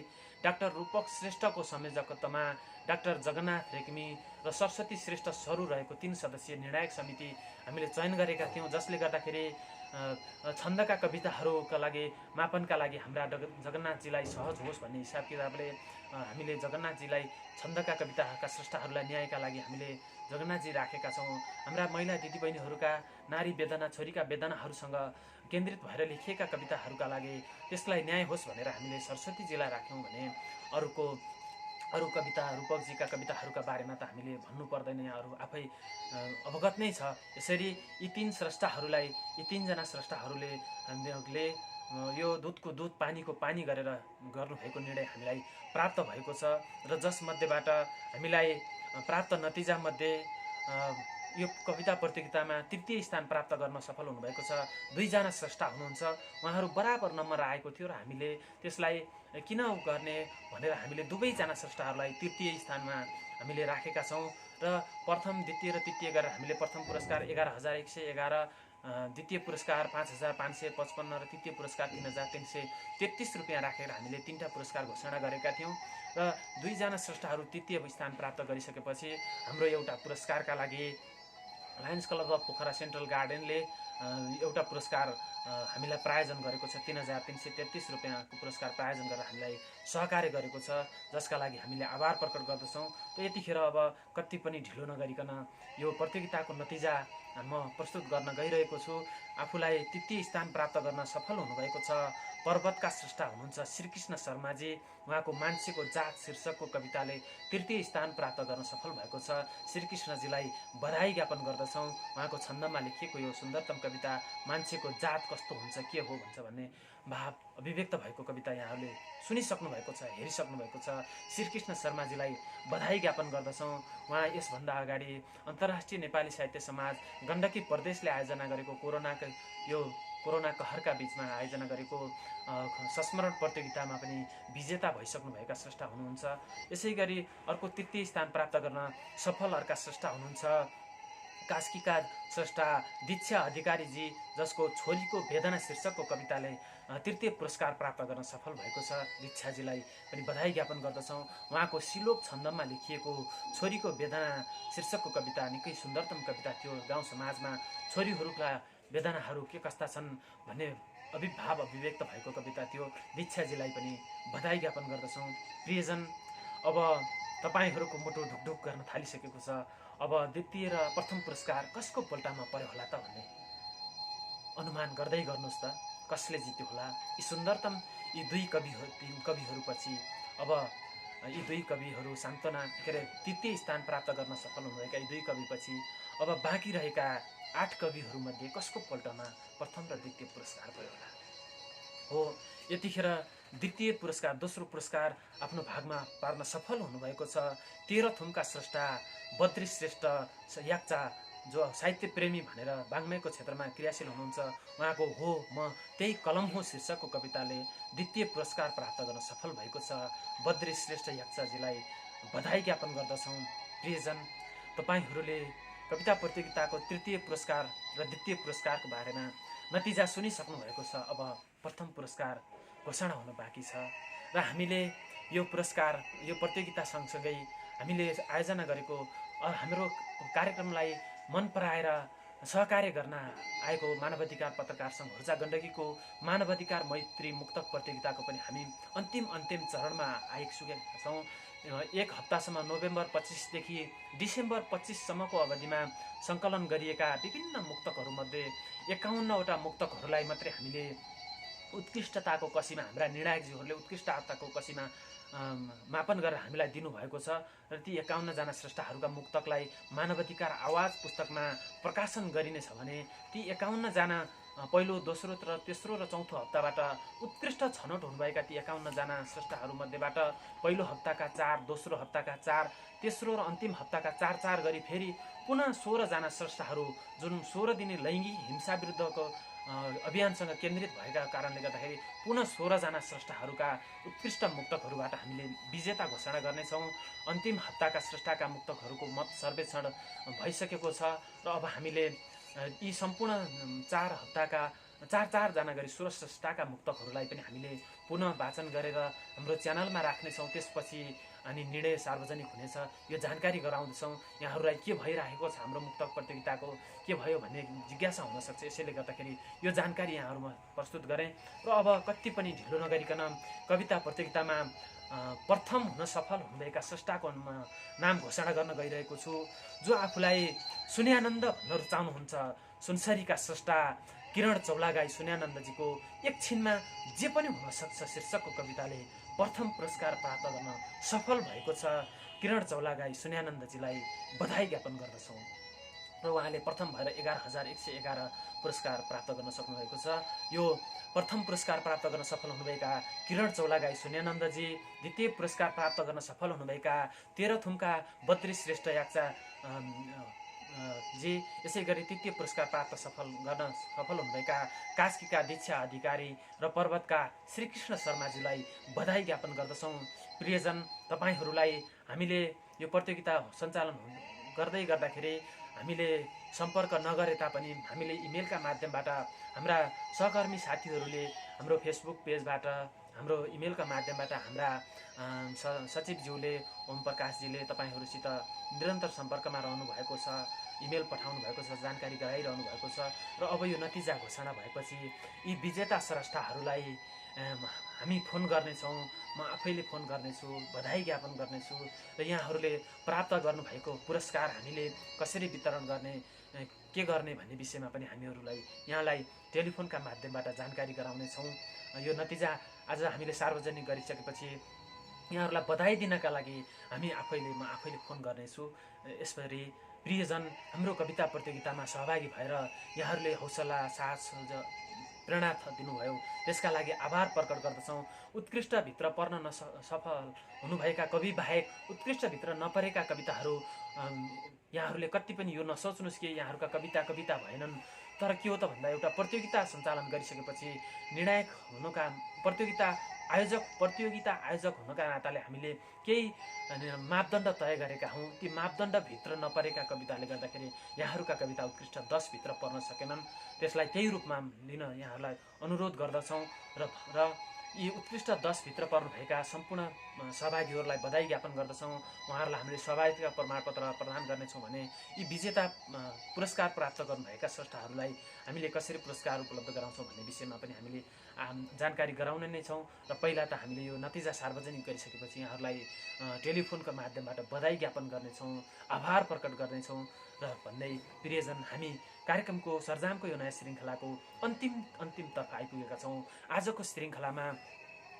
डाक्टर रूपक श्रेष्ठको संयोजकत्वमा डाक्टर जगन्नाथ रेग्मी र सरस्वती श्रेष्ठ सरू रहेको 3 सदस्यीय निर्णायक समिति हामीले चयन गरेका थियौँ, जसले गर्दाखेरि छन्दका कविताहरूका लागि मापनका लागि हाम्रा जगन्नाथजीलाई सहज होस् भन्ने हिसाब किताबले हामीले जगन्नाथजीलाई छन्दका कविताका स्रष्टाहरूलाई न्यायका लागि हामीले जगन्नाथजी राखेका छौँ। हाम्रा महिला दिदीबहिनीहरूका नारी वेदना, छोरीका वेदनाहरूसँग केन्द्रित भएर लेखिएका कविताहरूका लागि त्यसलाई न्याय होस् भनेर हामीले सरस्वतीजीलाई राख्यौँ भने अरू कविता रूपकजीका कविताहरूका बारेमा त हामीले भन्नु पर्दैन, यहाँहरू आफै अवगत नै छ। यसरी यी 3 स्रष्टाहरूलाई, यी 3 जना स्रष्टाहरूले हामीले यो दुधको दुध पानीको पानी गरेर गर्नुभएको निर्णय हामीलाई प्राप्त भएको छ। र जसमध्येबाट हामीलाई प्राप्त नतिजामध्ये यो कविता प्रतियोगितामा तृतीय स्थान प्राप्त गर्न सफल हुनुभएको छ 2 जना स्रष्टा हुनुहुन्छ। उहाँहरू बराबर नम्बर आएको थियो र हामीले त्यसलाई किन गर्ने भनेर हामीले 2 जना स्रष्टाहरूलाई तृतीय स्थानमा हामीले राखेका छौँ। र प्रथम, द्वितीय र तृतीय गरेर हामीले प्रथम पुरस्कार 11,111, द्वितीय पुरस्कार 5,555 र तृतीय पुरस्कार 3,333 रुपियाँ राखेर हामीले 3टा पुरस्कार घोषणा गरेका थियौँ। र 2 जना स्रष्टाहरू तृतीय स्थान प्राप्त गरिसकेपछि हाम्रो एउटा पुरस्कारका लागि Lions club of Pokhara central गार्डनले एउटा पुरस्कार हामीलाई प्रायोजन गरेको छ। 3,333 रुपियाँको पुरस्कार प्रायोजन गरेर हामीलाई सहकार्य गरेको छ, जसका लागि हामीले आभार प्रकट गर्दछौँ। र यतिखेर अब कति पनि ढिलो नगरिकन यो प्रतियोगिताको नतिजा म प्रस्तुत गर्न गइरहेको छु। आफूलाई तृतीय स्थान प्राप्त गर्न सफल हुनुभएको छ पर्वतका स्रष्टा हुनुहुन्छ श्रीकृष्ण शर्माजी। उहाँको मान्छेको जात शीर्षकको कविताले तृतीय स्थान प्राप्त गर्न सफल भएको छ। श्रीकृष्णजीलाई बधाई ज्ञापन गर्दछौँ। उहाँको छन्दमा लेखिएको यो सुन्दरतम कविता मान्छेको जात कस्तो हुन्छ, के हो भन्छ भन्ने भाव अभिव्यक्त भएको कविता यहाँहरूले सुनिसक्नु भएको छ, हेरिसक्नु भएको छ। श्रीकृष्ण शर्माजीलाई बधाई ज्ञापन गर्दछौँ। उहाँ यसभन्दा अगाडि अन्तर्राष्ट्रिय नेपाली साहित्य समाज गण्डकी प्रदेशले आयोजना गरेको कोरोना कहरका बीचमा आयोजना गरेको संस्मरण प्रतियोगितामा पनि विजेता भइसक्नुभएका स्रष्टा हुनुहुन्छ। यसै गरी अर्को तृतीय स्थान प्राप्त गर्न सफल अर्का स्रष्टा हुनुहुन्छ कास्कीका स्रष्टा दीक्षा अधिकारीजी, जसको छोरीको वेदना शीर्षकको कविताले तृतीय पुरस्कार प्राप्त गर्न सफल भएको छ, दीक्षाजीलाई पनि बधाई ज्ञापन गर्दछौँ। उहाँको सिलोक छन्दमा लेखिएको छोरीको वेदना शीर्षकको कविता निकै सुन्दरतम कविता थियो। गाउँ समाजमा छोरीहरूका वेदनाहरू के कस्ता छन् भन्ने अभिभाव अभिव्यक्त भएको कविता थियो। दीक्षाजीलाई पनि बधाई ज्ञापन गर्दछौँ। प्रियजन, अब तपाईँहरूको मुटु ढुकढुक गर्न थालिसकेको छ। अब द्वितीय र प्रथम पुरस्कार कसको पोल्टामा पर्यो होला त भन्ने अनुमान गर्दै गर्नुहोस् त, कसले जित्यो होला। यी सुन्दरतम यी तीन कविहरूपछि अब यी दुई कविहरू सान्त्वना के अरे तृतीय स्थान प्राप्त गर्न सफल हुनुभएका यी दुई कविपछि अब बाँकी रहेका 8 कविहरूमध्ये कसको पोल्टामा प्रथम र द्वितीय पुरस्कार भयो होला। हो, यतिखेर द्वितीय पुरस्कार, दोस्रो पुरस्कार आफ्नो भागमा पार्न सफल हुनुभएको छ। तेह्रथुमका स्रष्टा बद्री श्रेष्ठ याक्चा, जो साहित्य प्रेमी भनेर वाङ्मयको क्षेत्रमा क्रियाशील हुनुहुन्छ। उहाँको हो म त्यही कलम हो शीर्षकको कविताले द्वितीय पुरस्कार प्राप्त गर्न सफल भएको छ। बद्री श्रेष्ठ याक्चाजीलाई बधाई ज्ञापन गर्दछौँ। प्रियजन, तपाईँहरूले कविता प्रतियोगिताको तृतीय पुरस्कार र द्वितीय पुरस्कारको बारेमा नतिजा सुनिसक्नु भएको छ। अब प्रथम पुरस्कार घोषणा हुन बाँकी छ र हामीले यो पुरस्कार, यो प्रतियोगिता सँगसँगै हामीले आयोजना गरेको हाम्रो कार्यक्रमलाई मन पराएर सहकार्य गर्न आएको मानवाधिकार पत्रकार सङ्घ हुर्जा गण्डकीको मानवाधिकार मैत्री मुक्तक प्रतियोगिताको पनि हामी अन्तिम चरणमा आइसकेका छौँ। एक हप्तासम्म नोभेम्बर 25 देखि डिसेम्बर 25 सम्मको अवधिमा सङ्कलन गरिएका विभिन्न मुक्तकहरूमध्ये 51वटा मुक्तकहरूलाई मात्रै हामीले उत्कृष्टताको कसीमा, हाम्रा निर्णायकजीहरूले उत्कृष्टताको कसीमा मापन गरेर हामीलाई दिनुभएको छ र ती 51 जना स्रष्टाहरूका मुक्तकलाई मानवाधिकार आवाज पुस्तकमा प्रकाशन गरिनेछ भने ती 51 जना पहिलो, दोस्रो र तेस्रो र चौथो हप्ताबाट उत्कृष्ट छनौट हुनुभएका ती 51 जना स्रष्टाहरूमध्येबाट पहिलो हप्ताका 4, दोस्रो हप्ताका 4, तेस्रो र अन्तिम हप्ताका 4 गरी फेरि पुनः 16 जना स्रष्टाहरू, जुन 16 दिने लैङ्गिक हिंसा विरुद्धको अभियानसँग केन्द्रित भएका कारणले गर्दाखेरि पुनः 16 जना स्रष्टाहरूका उत्कृष्ट मुक्तकहरूबाट हामीले विजेता घोषणा गर्नेछौँ। अन्तिम हप्ताका स्रष्टाका मुक्तकहरूको मत सर्वेक्षण भइसकेको छ र अब हामीले यी सम्पूर्ण 4 हप्ताका 4 जना गरी 16 स्रष्टाका मुक्तकहरूलाई पनि हामीले पुनः वाचन गरेर हाम्रो च्यानलमा राख्नेछौँ। त्यसपछि अनि निर्णय सार्वजनिक हुनेछ। यो जानकारी गराउँदैछौँ। यहाँहरूलाई के भइरहेको छ, हाम्रो मुक्तक प्रतियोगिताको के भयो भन्ने जिज्ञासा हुनसक्छ। यसैले गर्दाखेरि यो जानकारी यहाँहरूमा प्रस्तुत गरेँ र अब कति पनि ढिलो नगरिकन कविता प्रतियोगितामा प्रथम हुन सफल हुनुभएका स्रष्टाको नाम घोषणा गर्न गइरहेको छु, जो आफूलाई सुन्यानन्द भन्न रुचाउनुहुन्छ। सुनसरीका स्रष्टा किरण चौलागाई सुन्यानन्दजीको एकछिनमा जे पनि हुनसक्छ शीर्षकको कविताले प्रथम पुरस्कार प्राप्त गर्न सफल भएको छ। किरण चौलागाई सुन्यानन्दजीलाई बधाई ज्ञापन गर्दछौँ र उहाँले प्रथम भएर 11,111 पुरस्कार प्राप्त गर्न सक्नुभएको छ। यो प्रथम पुरस्कार प्राप्त गर्न सफल हुनुभएका किरण चौलागाई सुन्यानन्दजी, द्वितीय पुरस्कार प्राप्त गर्न सफल हुनुभएका तेह्रथुमका बद्री श्रेष्ठ याक्चा जी, यसै गरी तृतीय पुरस्कार प्राप्त गर्न सफल हुनुभएका कास्कीका दीक्षा अधिकारी र पर्वतका श्रीकृष्ण शर्माजीलाई बधाई ज्ञापन गर्दछौँ। प्रियजन, तपाईँहरूलाई हामीले यो प्रतियोगिता सञ्चालन गर्दै गर्दाखेरि हामीले सम्पर्क नगरे तापनि हामीले इमेलका माध्यमबाट हाम्रा सहकर्मी साथीहरूले हाम्रो फेसबुक पेजबाट, हाम्रो इमेलका माध्यमबाट हाम्रा सचिवज्यूले, ओम प्रकाशजीले तपाईँहरूसित निरन्तर सम्पर्कमा रहनु भएको छ, इमेल पठाउनु भएको छ, जानकारी गराइरहनु भएको छ र अब यो नतिजा घोषणा भएपछि यी विजेता स्रष्टाहरूलाई हामी फोन गर्नेछौँ। म आफैले फोन गर्नेछु, बधाई ज्ञापन गर्नेछु र यहाँहरूले प्राप्त गर्नुभएको पुरस्कार हामीले कसरी वितरण गर्ने, के गर्ने भन्ने विषयमा पनि हामीहरूलाई यहाँलाई टेलिफोनका माध्यमबाट जानकारी गराउनेछौँ। यो नतिजा आज हामीले सार्वजनिक गरिसकेपछि यहाँहरूलाई बधाई दिनका लागि म आफैले फोन गर्नेछु। यसरी प्रियजन, हाम्रो कविता प्रतियोगितामा सहभागी भएर यहाँहरूले हौसला, साहस, प्रेरणा दिनुभयो, त्यसका लागि आभार प्रकट गर्दछौँ। उत्कृष्टभित्र पर्न सफल हुनुभएका कवि बाहेक उत्कृष्टभित्र नपरेका कविताहरू यहाँहरूले कति पनि यो नसोच्नुहोस् कि यहाँहरूका कविता भएनन्। तर के हो त भन्दा एउटा प्रतियोगिता सञ्चालन गरिसकेपछि निर्णायक हुनुका, प्रतियोगिता प्रतियोगिता आयोजक हुनका नाताले हामीले केही मापदण्ड तय गरेका हौँ। ती मापदण्डभित्र नपरेका कविताले गर्दाखेरि यहाँहरूका कविता उत्कृष्ट 10 भित्र पर्न सकेनन्। त्यसलाई त्यही रूपमा लिन यहाँहरूलाई अनुरोध गर्दछौँ र यी उत्कृष्ट 10 भित्र पर्नुभएका सम्पूर्ण सहभागीहरूलाई बधाई ज्ञापन गर्दछौँ। उहाँहरूलाई हामीले सहभागिता प्रमाणपत्र प्रदान गर्नेछौँ भने यी विजेता पुरस्कार प्राप्त गर्नुभएका स्रष्टाहरूलाई हामीले कसरी पुरस्कार उपलब्ध गराउँछौँ भन्ने विषयमा पनि हामीले जानकारी गराउने नै छौँ। र पहिला त हामीले यो नतिजा सार्वजनिक गरिसकेपछि यहाँहरूलाई टेलिफोनको माध्यमबाट बधाई ज्ञापन गर्नेछौँ, आभार प्रकट गर्नेछौँ र भन्दै प्रियजन, हामी कार्यक्रमको सर्जामको यो नयाँ श्रृङ्खलाको अन्तिमतर्फ आइपुगेका छौँ। आजको श्रृङ्खलामा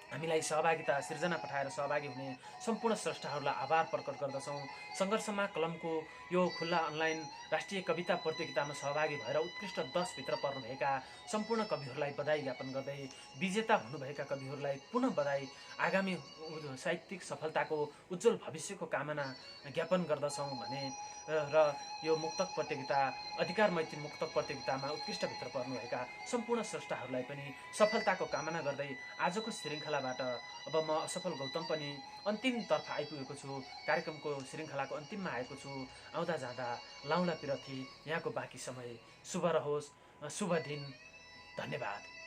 हामीलाई सहभागिता सिर्जना पठाएर सहभागी हुने सम्पूर्ण स्रष्टाहरूलाई आभार प्रकट गर्दछौँ। सङ्घर्षमा कलमको यो खुल्ला अनलाइन राष्ट्रिय कविता प्रतियोगितामा सहभागी भएर उत्कृष्ट 10 भित्र पर्नुभएका सम्पूर्ण कविहरूलाई बधाई ज्ञापन गर्दै विजेता हुनुभएका कविहरूलाई पुनः बधाई, आगामी साहित्यिक सफलताको उज्जवल भविष्यको कामना ज्ञापन गर्दछौँ भने र यो मुक्तक प्रतियोगिता अधिकार मैत्री मुक्तक प्रतियोगितामा उत्कृष्ट भित्र पर्नुभएका सम्पूर्ण स्रष्टाहरूलाई पनि सफलताको कामना गर्दै आजको श्रृङ्खलाबाट अब म असफल गौतम पनि अन्तिमतर्फ आइपुगेको छु। कार्यक्रमको श्रृङ्खलाको अन्तिममा आएको छु। आउँदा जाँदा लाउँला पिरथी, यहाँको बाँकी समय शुभ रहोस्, शुभ दिन, धन्यवाद।